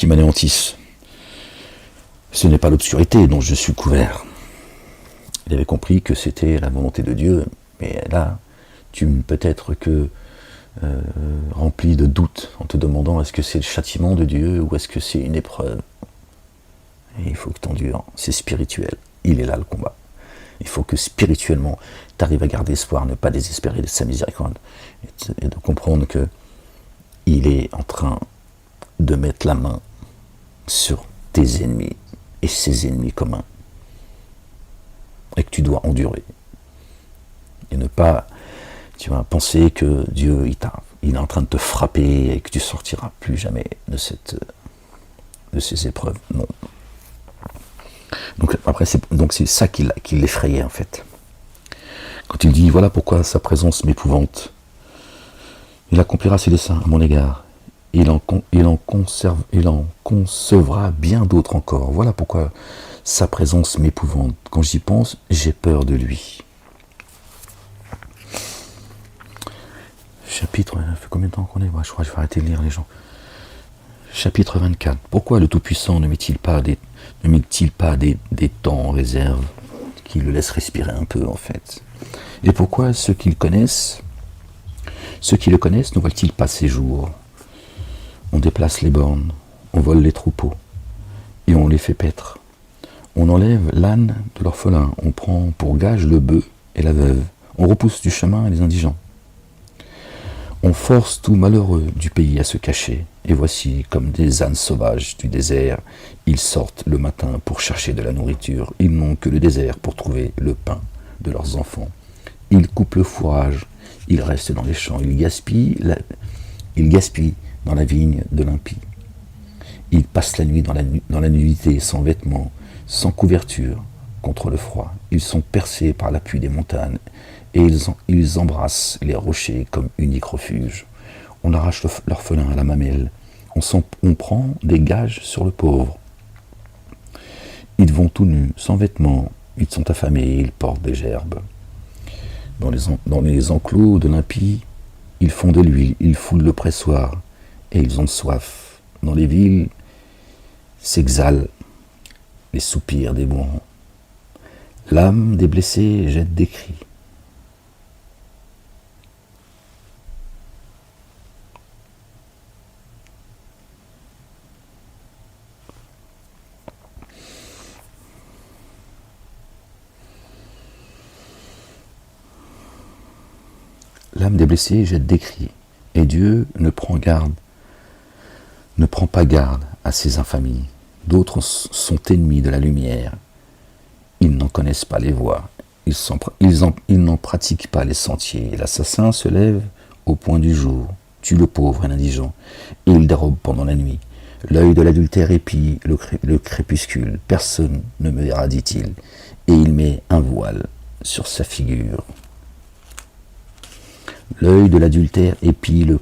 m'anéantissent. Ce n'est pas l'obscurité dont je suis couvert. Il avait compris que c'était la volonté de Dieu, mais là, tu ne peux être que rempli de doutes en te demandant est-ce que c'est le châtiment de Dieu ou est-ce que c'est une épreuve. Et il faut que tu endures, c'est spirituel. Il est là le combat. Il faut que spirituellement, tu arrives à garder espoir, ne pas désespérer de sa miséricorde et de comprendre que il est en train de mettre la main sur tes ennemis et ses ennemis communs et que tu dois endurer et ne pas penser que Dieu il est en train de te frapper et que tu sortiras plus jamais de ces épreuves. Non. Donc après c'est ça qui l'effrayait en fait. Quand il dit voilà pourquoi sa présence m'épouvante, il accomplira ses desseins à mon égard. Il en concevra bien d'autres encore. Voilà pourquoi sa présence m'épouvante. Quand j'y pense, j'ai peur de lui. Chapitre, ça fait combien de temps qu'on est ? Je crois que je vais arrêter de lire les gens. Chapitre 24. Pourquoi le Tout-Puissant ne met-il pas des temps en réserve qui le laissent respirer un peu en fait ? Et pourquoi ceux qui le connaissent ne voient-ils pas ses jours ? On déplace les bornes, on vole les troupeaux, et on les fait paître. On enlève l'âne de l'orphelin, on prend pour gage le bœuf et la veuve, on repousse du chemin les indigents. On force tout malheureux du pays à se cacher, et voici, comme des ânes sauvages du désert, ils sortent le matin pour chercher de la nourriture, ils n'ont que le désert pour trouver le pain de leurs enfants. Ils coupent le fourrage, ils restent dans les champs, ils gaspillent dans la vigne de l'impie. Ils passent la nuit dans la nudité, sans vêtements, sans couverture, contre le froid. Ils sont percés par l'appui des montagnes, et ils embrassent les rochers comme unique refuge. On arrache l'orphelin à la mamelle, on prend des gages sur le pauvre. Ils vont tout nus, sans vêtements, ils sont affamés, ils portent des gerbes. Dans les enclos de l'impie, ils font de l'huile, ils foulent le pressoir, et ils ont soif. Dans les villes s'exhalent les soupirs des mourants. L'âme des blessés jette des cris. L'âme des blessés jette des cris, et Dieu ne prend pas garde à ces infamies. D'autres sont ennemis de la lumière. Ils n'en connaissent pas les voies. Ils n'en pratiquent pas les sentiers. L'assassin se lève au point du jour, tue le pauvre et l'indigent, et il dérobe pendant la nuit. L'œil de l'adultère épie le crépuscule. Personne ne me verra, dit-il, et il met un voile sur sa figure. L'œil de l'adultère épie le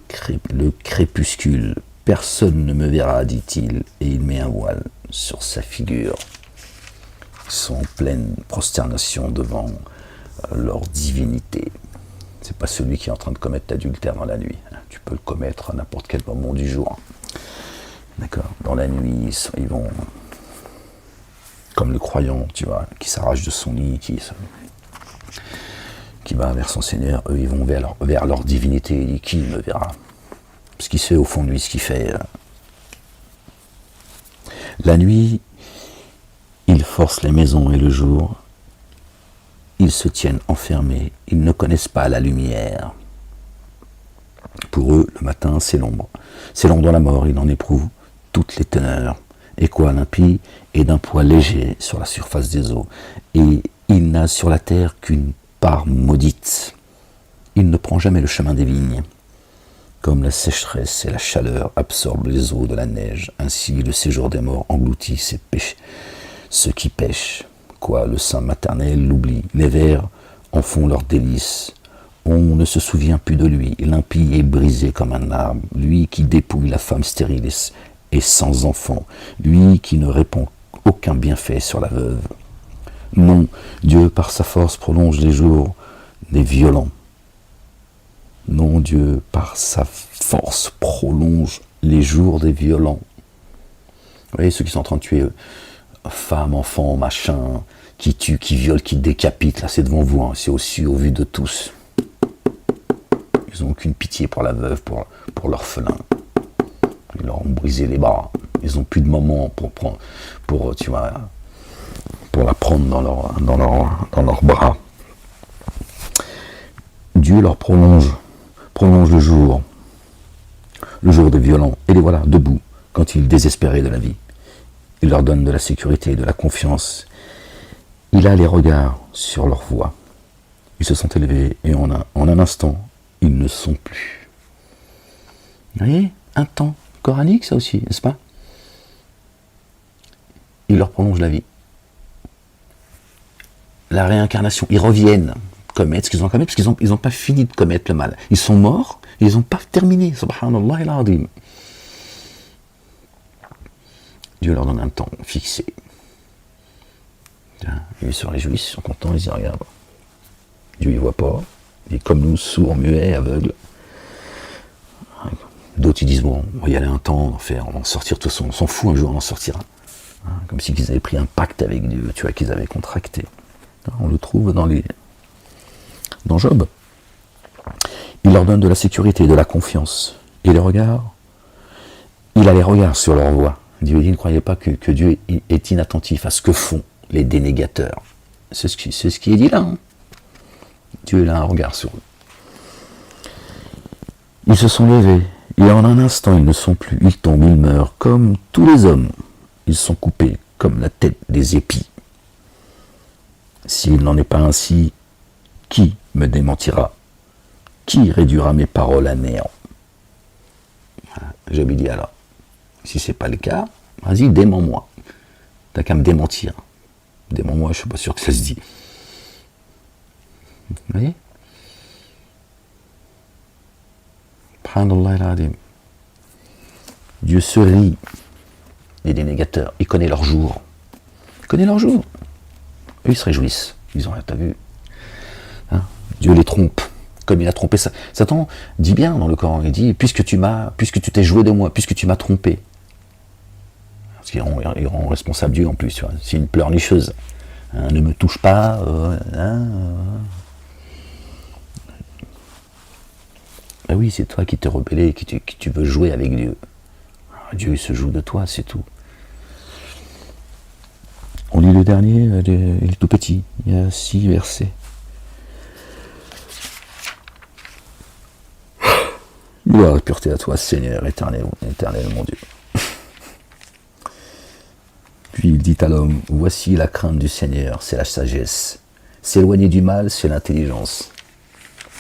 crépuscule. Personne ne me verra, dit-il, et il met un voile sur sa figure. Ils sont en pleine prosternation devant leur divinité. C'est pas celui qui est en train de commettre l'adultère dans la nuit. Tu peux le commettre à n'importe quel moment du jour. D'accord. Dans la nuit, ils vont, comme le croyant, tu vois, qui s'arrache de son lit, qui va vers son Seigneur. Eux, ils vont vers leur divinité. Il dit, qui me verra ? Parce qu'il sait au fond de lui ce qu'il fait. La nuit, ils forcent les maisons et le jour, ils se tiennent enfermés. Ils ne connaissent pas la lumière. Pour eux, le matin, c'est l'ombre. C'est l'ombre de la mort. Ils en éprouvent toutes les teneurs. Et quoi, l'impie est d'un poids léger sur la surface des eaux. Et il n'a sur la terre qu'une part maudite. Il ne prend jamais le chemin des vignes. Comme la sécheresse et la chaleur absorbent les eaux de la neige, ainsi le séjour des morts engloutit ceux qui pêchent. Quoi, le sein maternel l'oublie, les vers en font leur délice. On ne se souvient plus de lui, l'impie est brisé comme un arbre, lui qui dépouille la femme stérile et sans enfant, lui qui ne répand aucun bienfait sur la veuve. Non, Dieu par sa force prolonge les jours des violents. Non, Dieu par sa force prolonge les jours des violents. Vous voyez ceux qui sont en train de tuer femmes, enfants, machin, qui tuent, qui violent, qui décapitent, là c'est devant vous, hein, c'est aussi au vu de tous. Ils n'ont aucune pitié pour la veuve, pour l'orphelin. Ils leur ont brisé les bras. Ils n'ont plus de moment pour la prendre dans leurs bras. Dieu leur prolonge le jour des violents, et les voilà debout quand ils désespéraient de la vie. Il leur donne de la sécurité, de la confiance. Il a les regards sur leur voie. Ils se sont élevés et en un instant, ils ne sont plus. Vous voyez, un temps coranique ça aussi, n'est-ce pas? Il leur prolonge la vie. La réincarnation, ils reviennent commettre ce qu'ils ont commis, parce qu'ils n'ont pas fini de commettre le mal. Ils sont morts, ils n'ont pas terminé. Subhanallah al-Azim. Dieu leur donne un temps fixé. Ils se réjouissent, ils sont contents, ils disent regarde. Dieu ne voit pas, il est comme nous, sourd, muet, aveugle. D'autres ils disent bon, on va y aller un temps, on va en sortir, de toute façon, on s'en fout, un jour on en sortira. Comme si ils avaient pris un pacte avec Dieu, tu vois, qu'ils avaient contracté. On le trouve dans Job. Il leur donne de la sécurité, de la confiance. Et les regards, il a les regards sur leur voie. Dieu dit, ne croyez pas que Dieu est inattentif à ce que font les dénégateurs. C'est ce qui est dit là. Hein. Dieu a un regard sur eux. Ils se sont levés, et en un instant ils ne sont plus. Ils tombent, ils meurent, comme tous les hommes. Ils sont coupés, comme la tête des épis. S'il n'en est pas ainsi, qui me démentira? Qui réduira mes paroles à néant? Job dit alors, si c'est pas le cas, vas-y, dément-moi. T'as qu'à me démentir. Dément-moi, je suis pas sûr que ça se dit. Vous voyez? Subhanallah al-Azim. Dieu se rit des dénégateurs. Il connaît leur jour. Il connaît leur jour. Eux, ils se réjouissent. Ils ont, t'as vu, hein? Dieu les trompe, comme il a trompé ça. Satan dit bien dans le Coran, il dit, puisque tu t'es joué de moi, puisque tu m'as trompé. Parce qu'il rend responsable Dieu en plus, tu vois. C'est une pleurnicheuse. Hein, ne me touche pas. Ben oui, c'est toi qui t'es rebellé, qui tu veux jouer avec Dieu. Dieu se joue de toi, c'est tout. On lit le dernier, il est tout petit, il y a 6 versets. Gloire et pureté à toi, Seigneur, éternel mon Dieu. Puis il dit à l'homme, voici la crainte du Seigneur, c'est la sagesse. S'éloigner du mal, c'est l'intelligence.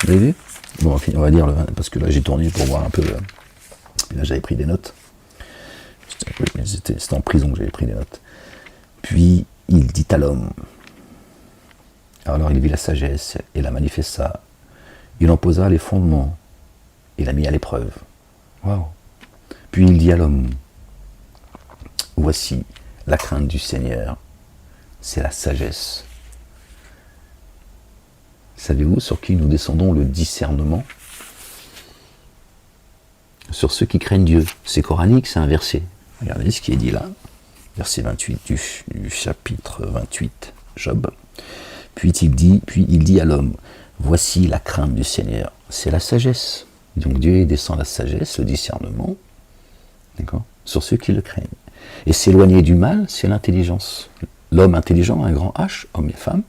Vous avez vu? Bon, on va dire, parce que là j'ai tourné pour voir un peu. Là j'avais pris des notes. C'était en prison que j'avais pris des notes. Puis il dit à l'homme. Alors il vit la sagesse et la manifesta. Il en posa les fondements. Il l'a mis à l'épreuve. Waouh. Puis il dit à l'homme. Voici la crainte du Seigneur. C'est la sagesse. Savez-vous sur qui nous descendons le discernement? Sur ceux qui craignent Dieu. C'est coranique, c'est un verset. Regardez ce qui est dit là. Verset 28 du chapitre 28, Job. Puis il dit à l'homme, voici la crainte du Seigneur. C'est la sagesse. Donc Dieu descend la sagesse, le discernement, d'accord, sur ceux qui le craignent. Et s'éloigner du mal, c'est l'intelligence. L'homme intelligent, un grand H, homme et femme,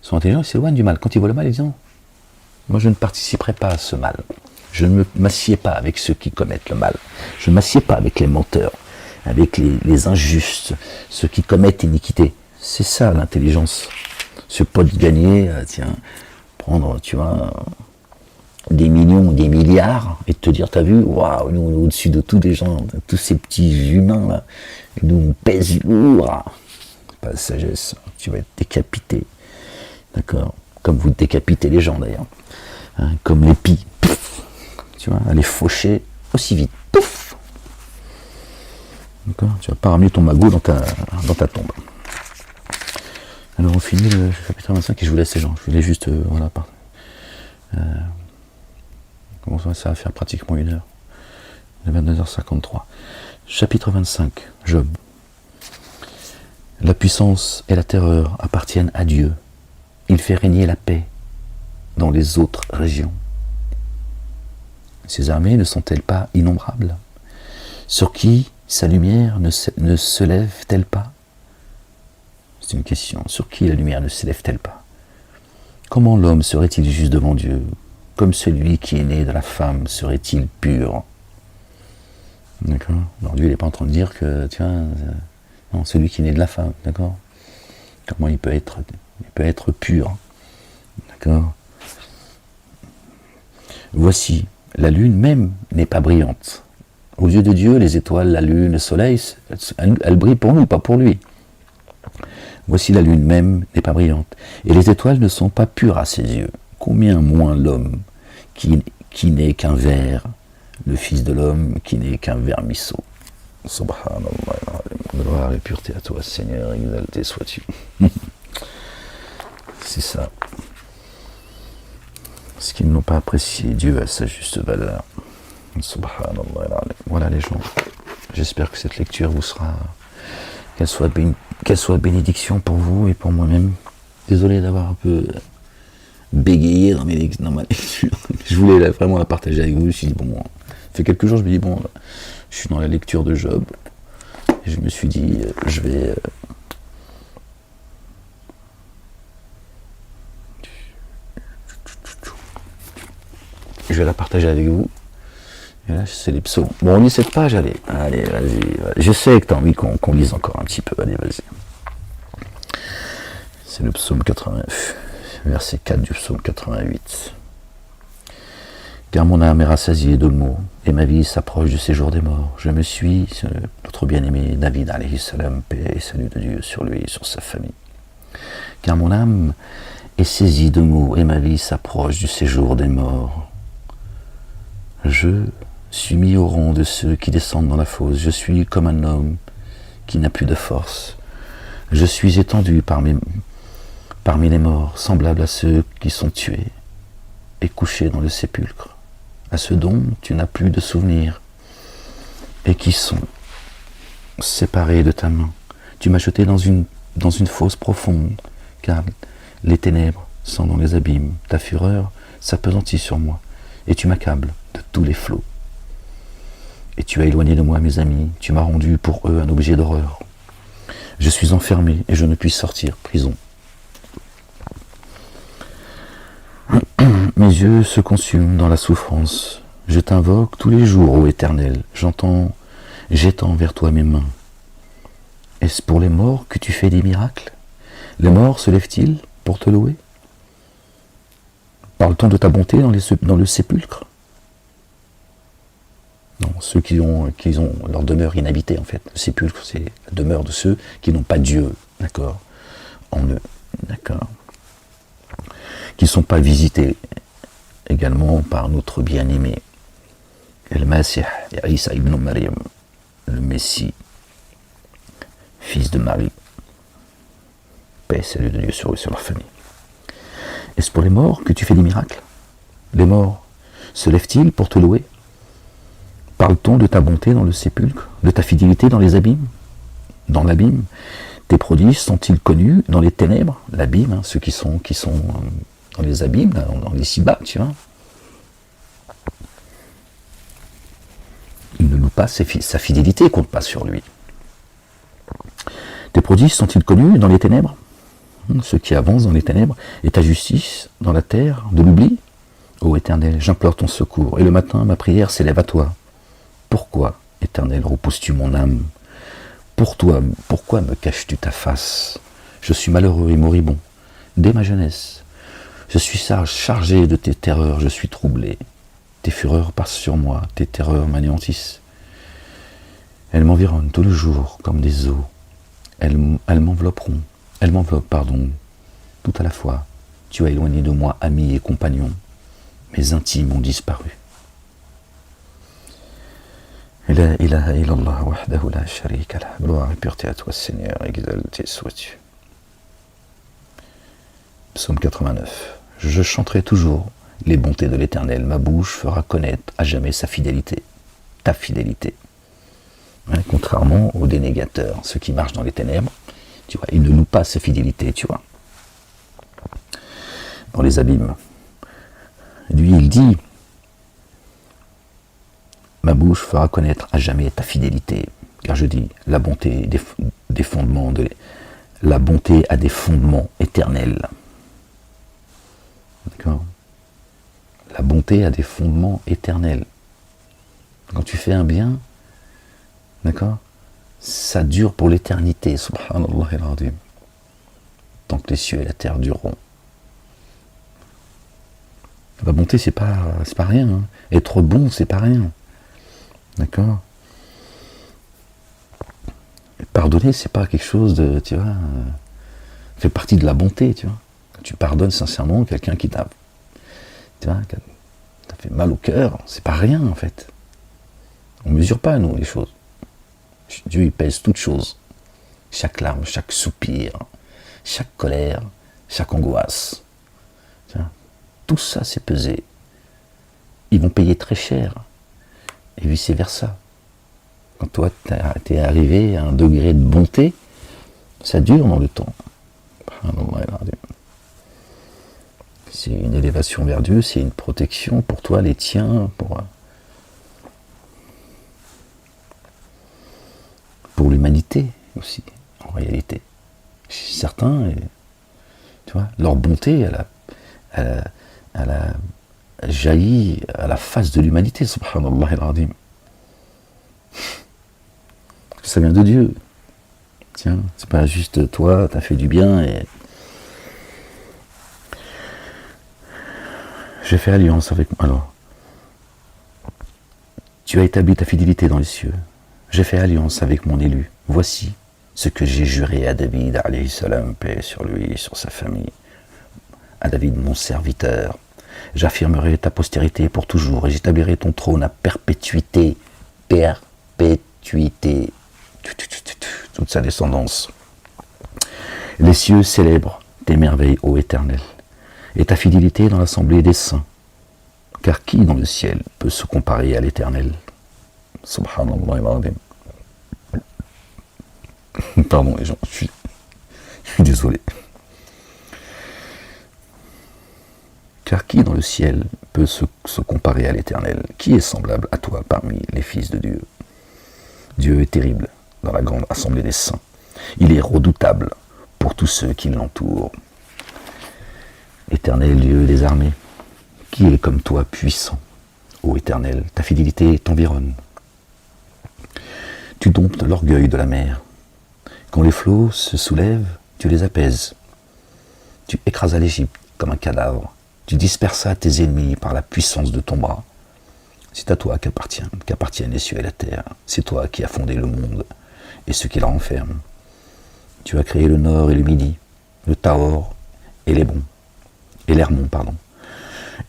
sont intelligents, ils s'éloignent du mal. Quand ils voient le mal, ils disent non, moi je ne participerai pas à ce mal. Je ne m'assieds pas avec ceux qui commettent le mal. Je ne m'assieds pas avec les menteurs, avec les injustes, ceux qui commettent iniquité. C'est ça l'intelligence. Ce pas de gagner, tiens, prendre, tu vois, des millions, des milliards, et de te dire, t'as vu, waouh, nous on est au-dessus de tous les gens, de tous ces petits humains là, et nous on pèse lourd. Pas de sagesse, tu vas être décapité, d'accord, comme vous décapitez les gens d'ailleurs, hein, comme les pies, tu vois, à les faucher aussi vite, pouf, d'accord, tu vas pas ramener ton magot dans ta tombe. Alors on finit le chapitre 25 et je vous laisse les gens, je voulais juste, voilà, comment ça va faire pratiquement 1 heure, de 22h53. Chapitre 25, Job. La puissance et la terreur appartiennent à Dieu. Il fait régner la paix dans les autres régions. Ses armées ne sont-elles pas innombrables? Sur qui sa lumière ne se lève-t-elle pas? C'est une question. Sur qui la lumière ne se lève-t-elle pas? Comment l'homme serait-il juste devant Dieu? Comme celui qui est né de la femme serait-il pur? D'accord. Alors Dieu n'est pas en train de dire que, tiens, non, celui qui est né de la femme, d'accord. Comment il peut être pur, d'accord. Voici, la lune même n'est pas brillante. Aux yeux de Dieu, les étoiles, la lune, le soleil, elles brillent pour nous, pas pour lui. Voici, la lune même n'est pas brillante, et les étoiles ne sont pas pures à ses yeux. Combien moins l'homme qui n'est qu'un ver, le fils de l'homme qui n'est qu'un vermisseau. Subhanallah, gloire et pureté à toi, Seigneur, exalté sois-tu. C'est ça. Ce qu'ils n'ont pas apprécié Dieu à sa juste valeur. Subhanallah. Voilà les gens. J'espère que cette lecture vous sera, qu'elle soit bénédiction pour vous et pour moi-même. Désolé d'avoir un peu bégayé dans ma lecture. Je voulais vraiment la partager avec vous. Je me suis dit, bon, ça fait quelques jours, je me dis, bon, je suis dans la lecture de Job. Et je me suis dit, je vais la partager avec vous. Et là, c'est les psaumes. Bon, on lit cette page, allez, vas-y. Je sais que tu as envie qu'on lise encore un petit peu, allez, vas-y. C'est le psaume 89, verset 4 du psaume 88. Car mon âme est rassasiée de maux, et ma vie s'approche du séjour des morts. Je me suis, notre bien-aimé David, alayhi salam, paix et salut de Dieu sur lui et sur sa famille. Car mon âme est saisie de maux, et ma vie s'approche du séjour des morts. Je suis mis au rang de ceux qui descendent dans la fosse. Je suis comme un homme qui n'a plus de force. Je suis étendu parmi les morts, semblable à ceux qui sont tués et couchés dans le sépulcre, à ceux dont tu n'as plus de souvenir et qui sont séparés de ta main. Tu m'as jeté dans une fosse profonde, car les ténèbres sont dans les abîmes. Ta fureur s'appesantit sur moi, et tu m'accables de tous les flots. Et tu as éloigné de moi mes amis, tu m'as rendu pour eux un objet d'horreur. Je suis enfermé et je ne puis sortir, prison. Mes yeux se consument dans la souffrance. Je t'invoque tous les jours, ô Éternel. J'étends vers toi mes mains. Est-ce pour les morts que tu fais des miracles? Les morts se lèvent-ils pour te louer? Parle-t-on de ta bonté dans le sépulcre? Non, ceux qui ont leur demeure inhabitée, en fait. Le sépulcre, c'est la demeure de ceux qui n'ont pas Dieu, d'accord, en eux, d'accord, qui ne sont pas visités également par notre bien-aimé, El-Masih, Isa ibn Maryam, le Messie, fils de Marie. Paix et salut de Dieu sur eux et sur leur famille. Est-ce pour les morts que tu fais des miracles? Les morts se lèvent-ils pour te louer? Parle-t-on de ta bonté dans le sépulcre, de ta fidélité dans les abîmes, dans l'abîme? Tes prodiges sont-ils connus dans les ténèbres, l'abîme, hein, ceux qui sont dans les abîmes, dans les ici-bas, tu vois? Il ne loue pas sa fidélité, il ne compte pas sur lui. Tes prodiges sont-ils connus dans les ténèbres, ceux qui avancent dans les ténèbres, et ta justice dans la terre de l'oubli? Ô Éternel, j'implore ton secours, et le matin ma prière s'élève à toi. Pourquoi, Éternel, repousses-tu mon âme? Pourquoi me caches-tu ta face? Je suis malheureux et moribond. Dès ma jeunesse, Je suis chargé de tes terreurs, je suis troublé. Tes fureurs passent sur moi, tes terreurs m'anéantissent. Elles m'environnent tout le jour comme des eaux. Elles m'enveloppent, tout à la fois. Tu as éloigné de moi amis et compagnons. Mes intimes ont disparu. La ilaha illallah wahdahu la sharika lah. Gloire et pureté à toi, Seigneur, exalté sois-tu. Psaume 89. Je chanterai toujours les bontés de l'Éternel. Ma bouche fera connaître à jamais sa fidélité, ta fidélité. Hein, contrairement aux dénégateurs, ceux qui marchent dans les ténèbres, tu vois, ils ne louent pas sa fidélité, tu vois. Dans les abîmes. Lui, il dit, ma bouche fera connaître à jamais ta fidélité, car je dis, la bonté des fondements, la bonté a des fondements éternels. D'accord ? La bonté a des fondements éternels. Quand tu fais un bien, d'accord, ça dure pour l'éternité, subhanallah al-azim. Tant que les cieux et la terre dureront. La bonté, c'est pas rien. Hein. Être bon, c'est pas rien. D'accord ? Pardonner, c'est pas quelque chose de, tu vois, fait partie de la bonté, tu vois. Quand tu pardonnes sincèrement quelqu'un qui t'a, tu vois, qui t'a fait mal au cœur, c'est pas rien en fait. On mesure pas, nous, les choses. Dieu, il pèse toutes choses. Chaque larme, chaque soupir, chaque colère, chaque angoisse. Tu vois, tout ça, c'est pesé. Ils vont payer très cher. Et vice-versa. Quand toi, t'es arrivé à un degré de bonté, ça dure dans le temps. C'est une élévation vers Dieu, c'est une protection pour toi, les tiens, pour l'humanité aussi, en réalité. Certains, tu vois, leur bonté, elle a jailli à la face de l'humanité, subhanallah al-azim. Ça vient de Dieu. Tiens, c'est pas juste toi, t'as fait du bien et... J'ai fait alliance avec moi. Alors, tu as établi ta fidélité dans les cieux. J'ai fait alliance avec mon élu. Voici ce que j'ai juré à David, alayhi salam, paix sur lui et sur sa famille. À David, mon serviteur. J'affirmerai ta postérité pour toujours et j'établirai ton trône à perpétuité. Perpétuité. Toute sa descendance. Les cieux célèbrent tes merveilles, ô Éternel, et ta fidélité dans l'assemblée des saints. Car qui dans le ciel peut se comparer à l'Éternel? Subhanallah al-azim. Pardon les gens, je suis désolé. Car qui dans le ciel peut se comparer à l'Éternel? Qui est semblable à toi parmi les fils de Dieu? Dieu est terrible dans la grande assemblée des saints. Il est redoutable pour tous ceux qui l'entourent. Éternel Dieu des armées, qui est comme toi puissant? Ô Éternel, ta fidélité t'environne. Tu domptes l'orgueil de la mer. Quand les flots se soulèvent, tu les apaises. Tu écrasas l'Égypte comme un cadavre. Tu dispersas tes ennemis par la puissance de ton bras. C'est à toi qu'appartiennent les cieux et la terre. C'est toi qui as fondé le monde et ce qui le renferme. Tu as créé le nord et le midi, le Tahor et les bons. Et l'Hermon, pardon.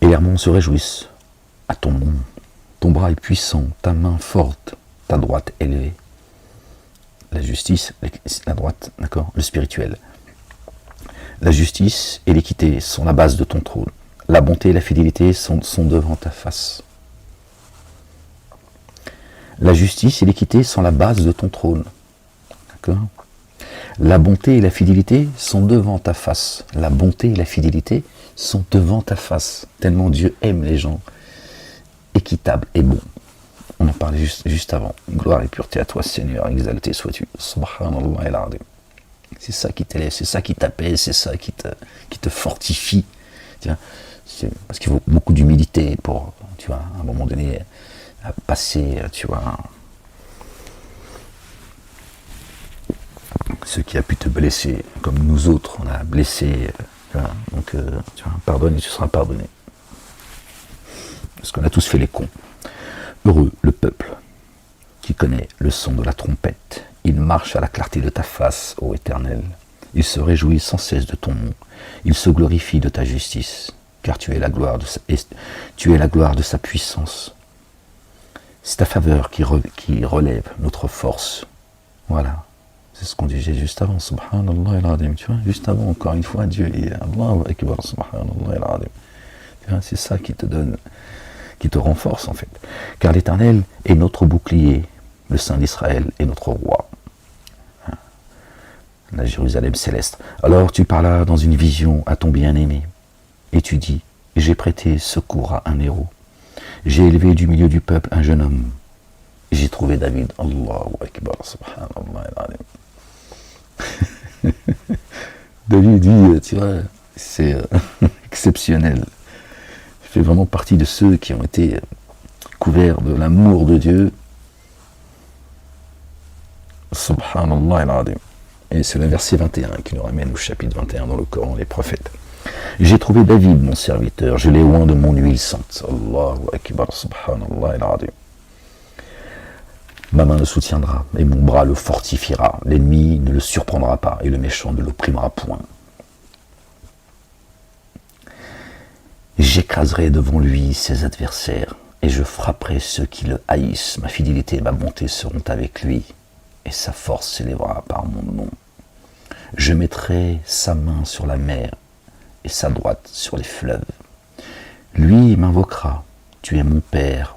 Et l'Hermon se réjouissent à ton nom. Ton bras est puissant, ta main forte, ta droite élevée. La justice, la droite, d'accord, le spirituel. La justice et l'équité sont la base de ton trône. La bonté et la fidélité sont devant ta face. La justice et l'équité sont la base de ton trône. D'accord ? La bonté et la fidélité sont devant ta face. La bonté et la fidélité sont devant ta face. Tellement Dieu aime les gens équitables et bons. On en parlait juste avant. Gloire et pureté à toi, Seigneur, exalté sois-tu. Subhanallah al-azim. C'est ça qui t'élève, c'est ça qui t'apaise, c'est ça qui te fortifie. Tiens, parce qu'il faut beaucoup d'humilité pour, tu vois, à un moment donné, à passer, tu vois, ce qui a pu te blesser, comme nous autres, on a blessé Tu vois, donc, tu vois, pardonne et tu seras pardonné. Parce qu'on a tous fait les cons. Heureux le peuple qui connaît le son de la trompette. Il marche à la clarté de ta face, ô Éternel. Il se réjouit sans cesse de ton nom. Il se glorifie de ta justice, car tu es la gloire de sa puissance. C'est ta faveur qui relève notre force. Voilà. C'est ce qu'on disait juste avant. Subhanallah al-Azim. Tu vois, juste avant, encore une fois, Dieu est Allahu Akbar. Subhanallah al-Azim. Tu vois, c'est ça qui te donne, qui te renforce en fait. Car l'Éternel est notre bouclier. Le Saint d'Israël est notre roi. La Jérusalem céleste. Alors tu parlas dans une vision à ton bien-aimé, et tu dis, j'ai prêté secours à un héros. J'ai élevé du milieu du peuple un jeune homme. J'ai trouvé David. Allahu Akbar, subhanallah al-Azim. David dit, tu vois, c'est exceptionnel. Il fait vraiment partie de ceux qui ont été couverts de l'amour de Dieu. Subhanallah al-Azim. Et c'est le verset 21 qui nous ramène au chapitre 21 dans le Coran, les prophètes. J'ai trouvé David, mon serviteur, je l'ai oint de mon huile sainte. Allahu Akbar, subhanallah al-Azim. Ma main le soutiendra, et mon bras le fortifiera. L'ennemi ne le surprendra pas, et le méchant ne l'opprimera point. J'écraserai devant lui ses adversaires, et je frapperai ceux qui le haïssent. Ma fidélité et ma bonté seront avec lui, et sa force s'élèvera par mon nom. Je mettrai sa main sur la mer, et sa droite sur les fleuves. Lui m'invoquera, tu es mon Père.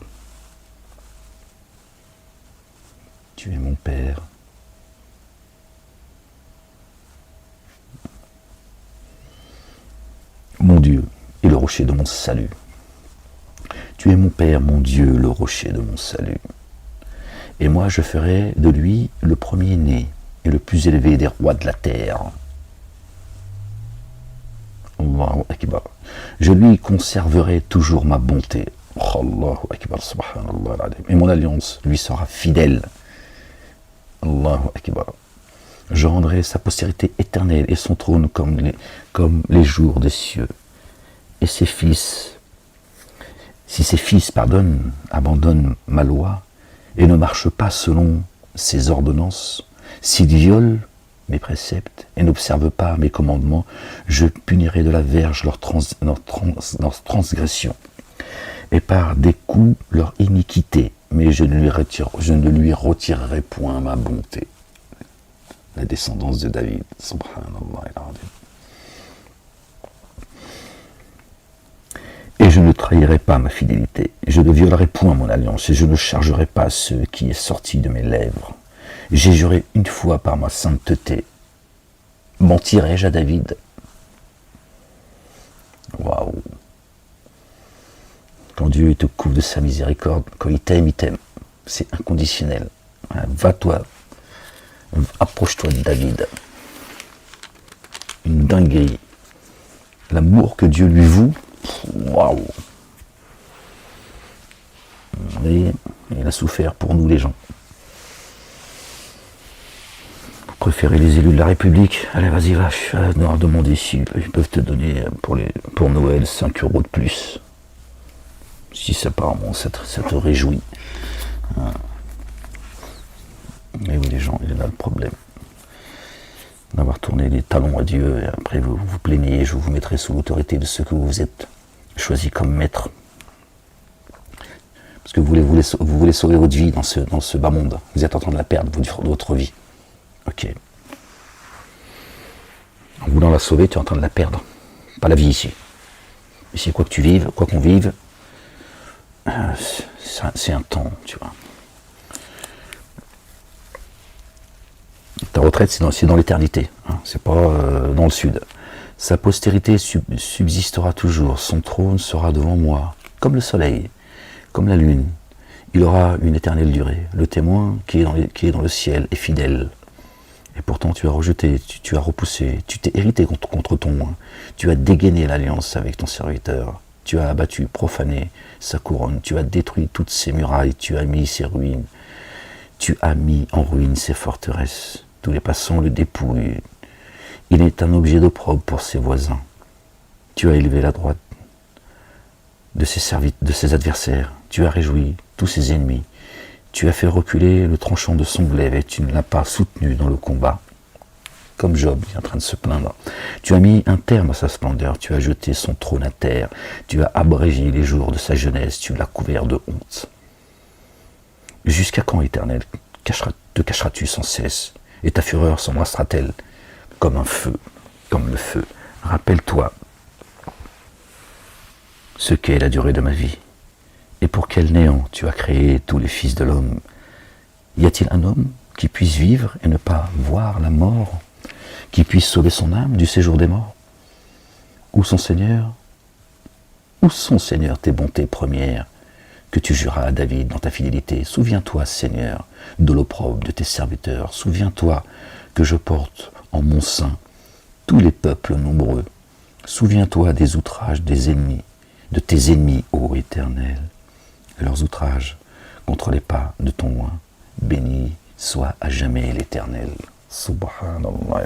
Tu es mon Père. Mon Dieu est le rocher de mon salut. Tu es mon Père, mon Dieu, le rocher de mon salut. Et moi je ferai de lui le premier-né et le plus élevé des rois de la terre. Allahu Akbar. Je lui conserverai toujours ma bonté. Allahu Akbar, subhanallah al-Azim. Et mon alliance lui sera fidèle. Allahu Akbar. Je rendrai sa postérité éternelle et son trône comme les jours des cieux. Et ses fils, si ses fils abandonnent ma loi et ne marchent pas selon ses ordonnances, s'ils violent mes préceptes et n'observent pas mes commandements, je punirai de la verge leur transgression et par des coups leur iniquité, mais je ne lui retirerai point ma bonté. La descendance de David, subhanallah al-Azim. Et je ne trahirai pas ma fidélité, je ne violerai point mon alliance, et je ne chargerai pas ce qui est sorti de mes lèvres. J'ai juré une fois par ma sainteté. Mentirai-je à David? Waouh! Quand Dieu te couvre de sa miséricorde, quand il t'aime, c'est inconditionnel. Va-toi, approche-toi de David. Une dinguerie. L'amour que Dieu lui voue, waouh! Et il a souffert pour nous les gens. Vous préférez les élus de la République? Allez, vas-y, va leur demander s'ils peuvent te donner pour Noël 5 € de plus. Si apparemment ça te réjouit. Mais oui, les gens, il est là le problème. D'avoir tourné les talons à Dieu, et après vous vous plaignez, je vous mettrai sous l'autorité de ceux que vous êtes choisis comme maître. Parce que vous voulez sauver votre vie dans ce bas monde. Vous êtes en train de la perdre, votre vie. Ok. En voulant la sauver, tu es en train de la perdre. Pas la vie ici. Ici, quoi que tu vives, quoi qu'on vive, c'est un temps, tu vois. Ta retraite, c'est dans l'éternité, hein, c'est pas dans le sud. Sa postérité subsistera toujours, son trône sera devant moi, comme le soleil, comme la lune. Il aura une éternelle durée. Le témoin qui est dans le ciel est fidèle. Et pourtant tu as rejeté, tu as repoussé, tu t'es irrité contre ton, tu as dégainé l'alliance avec ton serviteur. Tu as abattu, profané sa couronne, tu as détruit toutes ses murailles, tu as mis ses ruines, tu as mis en ruine ses forteresses. Tous les passants le dépouillent. Il est un objet d'opprobre pour ses voisins. Tu as élevé la droite de ses adversaires. Tu as réjoui tous ses ennemis. Tu as fait reculer le tranchant de son glaive et tu ne l'as pas soutenu dans le combat. Comme Job, il est en train de se plaindre. Tu as mis un terme à sa splendeur. Tu as jeté son trône à terre. Tu as abrégé les jours de sa jeunesse. Tu l'as couvert de honte. Jusqu'à quand, Éternel, te cacheras-tu sans cesse? Et ta fureur s'embrassera-t-elle comme un feu, comme le feu? Rappelle-toi ce qu'est la durée de ma vie. Et pour quel néant tu as créé tous les fils de l'homme? Y a-t-il un homme qui puisse vivre et ne pas voir la mort, qui puisse sauver son âme du séjour des morts? Où sont, Seigneur, tes bontés premières que tu juras à David dans ta fidélité? Souviens-toi, Seigneur, de l'opprobre de tes serviteurs. Souviens-toi que je porte en mon sein tous les peuples nombreux. Souviens-toi des outrages des ennemis, de tes ennemis, ô Éternel, leurs outrages contre les pas de ton loin. Béni soit à jamais l'Éternel. Subhanallah.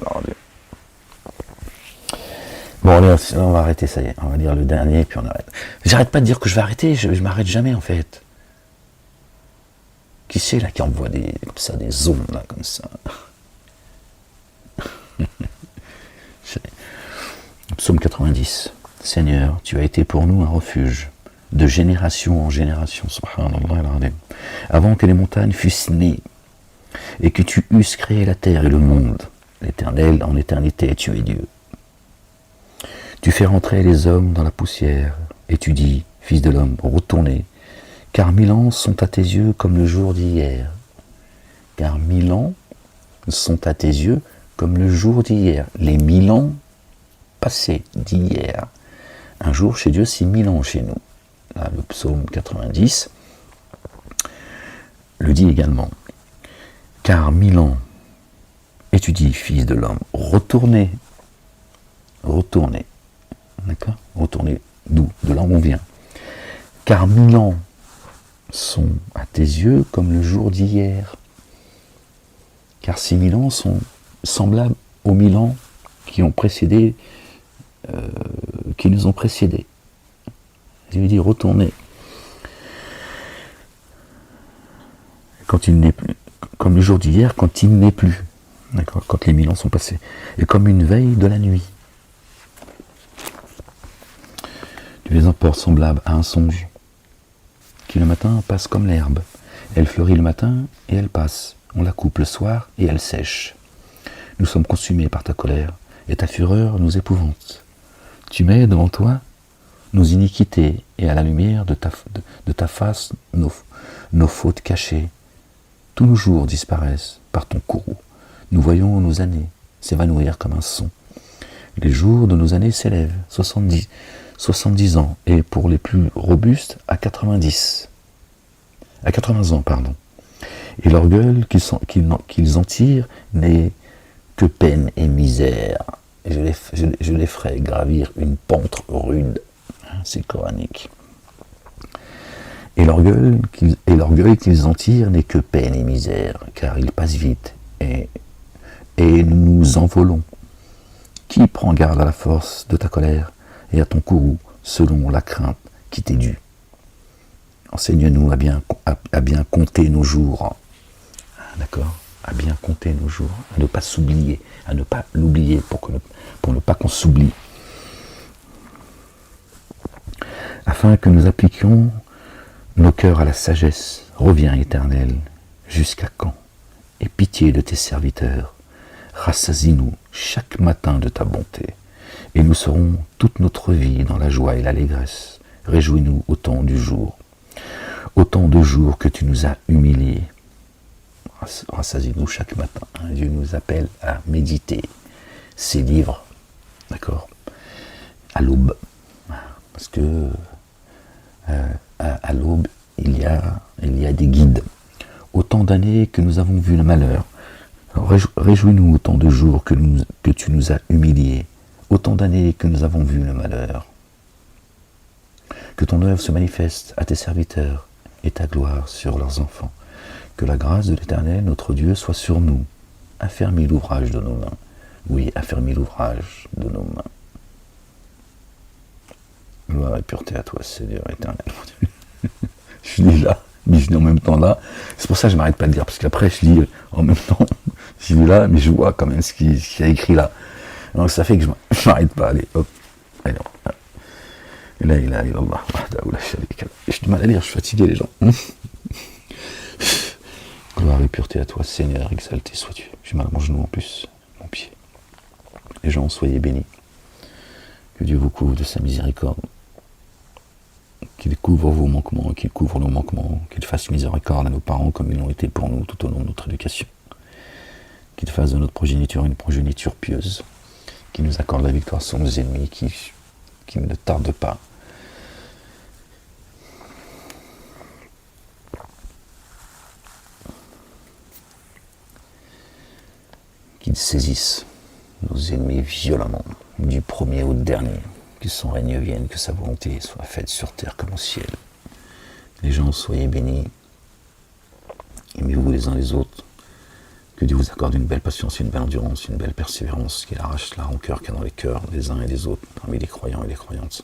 Bon, allez, on va arrêter, ça y est. On va lire le dernier, puis on arrête. J'arrête pas de dire que je vais arrêter, je m'arrête jamais, en fait. Qui c'est, là, qui envoie des ondes, là, comme ça? Psaume 90. Seigneur, tu as été pour nous un refuge, de génération en génération, subhanallah, avant que les montagnes fussent nées, et que tu eusses créé la terre et le monde. L'Éternel, en éternité, tu es Dieu. Tu fais rentrer les hommes dans la poussière, et tu dis, fils de l'homme, retournez, car 1000 ans sont à tes yeux comme le jour d'hier. Car 1000 ans sont à tes yeux comme le jour d'hier. Les 1000 ans passés d'hier. Un jour chez Dieu, c'est 1000 ans chez nous. Là, le psaume 90 le dit également. Car 1000 ans, et tu dis, fils de l'homme, retournez, d'accord? Retournez d'où? De là où on vient. Car 1000 ans sont à tes yeux comme le jour d'hier. Car ces 1000 ans sont semblables aux 1000 ans qui ont précédé, qui nous ont précédés. Je lui dis, retournez. Quand il n'est plus, comme le jour d'hier, quand il n'est plus. D'accord, quand les 1000 ans sont passés. Et comme une veille de la nuit. Tu les emportes semblables à un songe, qui le matin passe comme l'herbe. Elle fleurit le matin et elle passe. On la coupe le soir et elle sèche. Nous sommes consumés par ta colère, et ta fureur nous épouvante. Tu mets devant toi nos iniquités, et à la lumière de ta face nos fautes cachées. Tous nos jours disparaissent par ton courroux. Nous voyons nos années s'évanouir comme un son. Les jours de nos années s'élèvent, 70 ans, et pour les plus robustes, à 80 ans, pardon. Et l'orgueil qu'ils en tirent n'est que peine et misère. Et je les ferai gravir une pente rude. C'est coranique. Et l'orgueil qu'ils en tirent n'est que peine et misère, car il passe vite, et nous nous envolons. Qui prend garde à la force de ta colère et à ton courroux, selon la crainte qui t'est due? Enseigne-nous à bien compter nos jours. D'accord? À bien compter nos jours, à ne pas s'oublier, à ne pas l'oublier pour ne pas qu'on s'oublie. Afin que nous appliquions nos cœurs à la sagesse. Reviens, Éternel, jusqu'à quand? Aie pitié de tes serviteurs. Rassasie-nous chaque matin de ta bonté, et nous serons toute notre vie dans la joie et l'allégresse. Réjouis-nous autant de jours que tu nous as humiliés. Rassasie-nous chaque matin. Dieu nous appelle à méditer ses livres, d'accord, à l'aube, parce que à l'aube il y a des guides. Autant d'années que nous avons vu le malheur. Réjouis-nous autant de jours que tu nous as humiliés, autant d'années que nous avons vu le malheur. Que ton œuvre se manifeste à tes serviteurs et ta gloire sur leurs enfants. Que la grâce de l'Éternel, notre Dieu, soit sur nous. Affermis l'ouvrage de nos mains. Oui, affermis l'ouvrage de nos mains. Gloire et pureté à toi, Seigneur éternel. Je dis là, mais je dis en même temps là. C'est pour ça que je m'arrête pas de dire, parce qu'après je dis en même temps, je dis là, mais je vois quand même ce qu'il y a écrit là. Donc ça fait que je m'arrête pas. Allez, hop. Allez, hop. La ilaha illallah, wahdahu la sharika lah. J'ai du mal à lire, je suis fatigué les gens. Gloire et pureté à toi, Seigneur, exalté sois-tu. J'ai mal à mon genou en plus, mon pied. Les gens, soyez bénis. Que Dieu vous couvre de sa miséricorde. Qu'il couvre vos manquements, qu'il couvre nos manquements, qu'il fasse miséricorde à nos parents comme ils l'ont été pour nous tout au long de notre éducation. Qu'il fasse de notre progéniture une progéniture pieuse. Qu'il nous accorde la victoire sur nos ennemis, qui ne tarde pas. Qu'il saisisse nos ennemis violemment, du premier au dernier, que son règne vienne, que sa volonté soit faite sur terre comme au ciel. Les gens, soyez bénis, aimez-vous les uns les autres, que Dieu vous accorde une belle patience, une belle endurance, une belle persévérance, qu'il arrache la rancœur qu'il y a dans les cœurs des uns et des autres, parmi les croyants et les croyantes,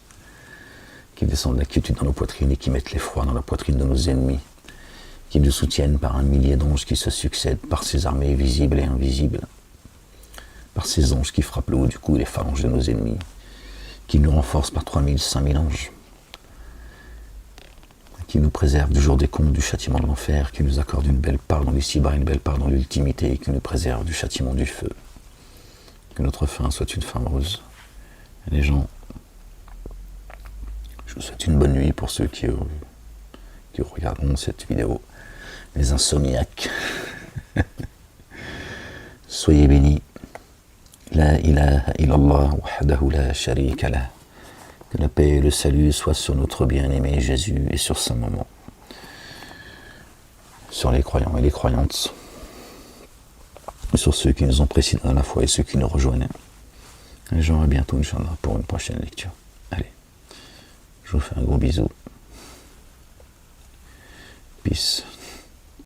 qu'il descende la quiétude dans nos poitrines et qu'il mette l'effroi dans la poitrine de nos ennemis, qu'il nous soutienne par un millier d'anges qui se succèdent, par ses armées visibles et invisibles, par ces anges qui frappent le haut du cou et les phalanges de nos ennemis, qui nous renforce par 3000, 5000 anges, qui nous préserve du jour des comptes, du châtiment de l'enfer, qui nous accorde une belle part dans l'ici-bas, une belle part dans l'ultimité, et qui nous préserve du châtiment du feu. Que notre fin soit une fin heureuse. Et les gens, je vous souhaite une bonne nuit pour ceux qui regarderont cette vidéo. Les insomniaques. Soyez bénis. La ilaha illallah wahdahu la sharika lah. Que la paix et le salut soient sur notre bien-aimé Jésus et sur sa maman. Sur les croyants et les croyantes. Sur ceux qui nous ont précédés dans la foi et ceux qui nous rejoignent. Et je vous revois bientôt, Inch'Allah, pour une prochaine lecture. Allez, je vous fais un gros bisou. Peace.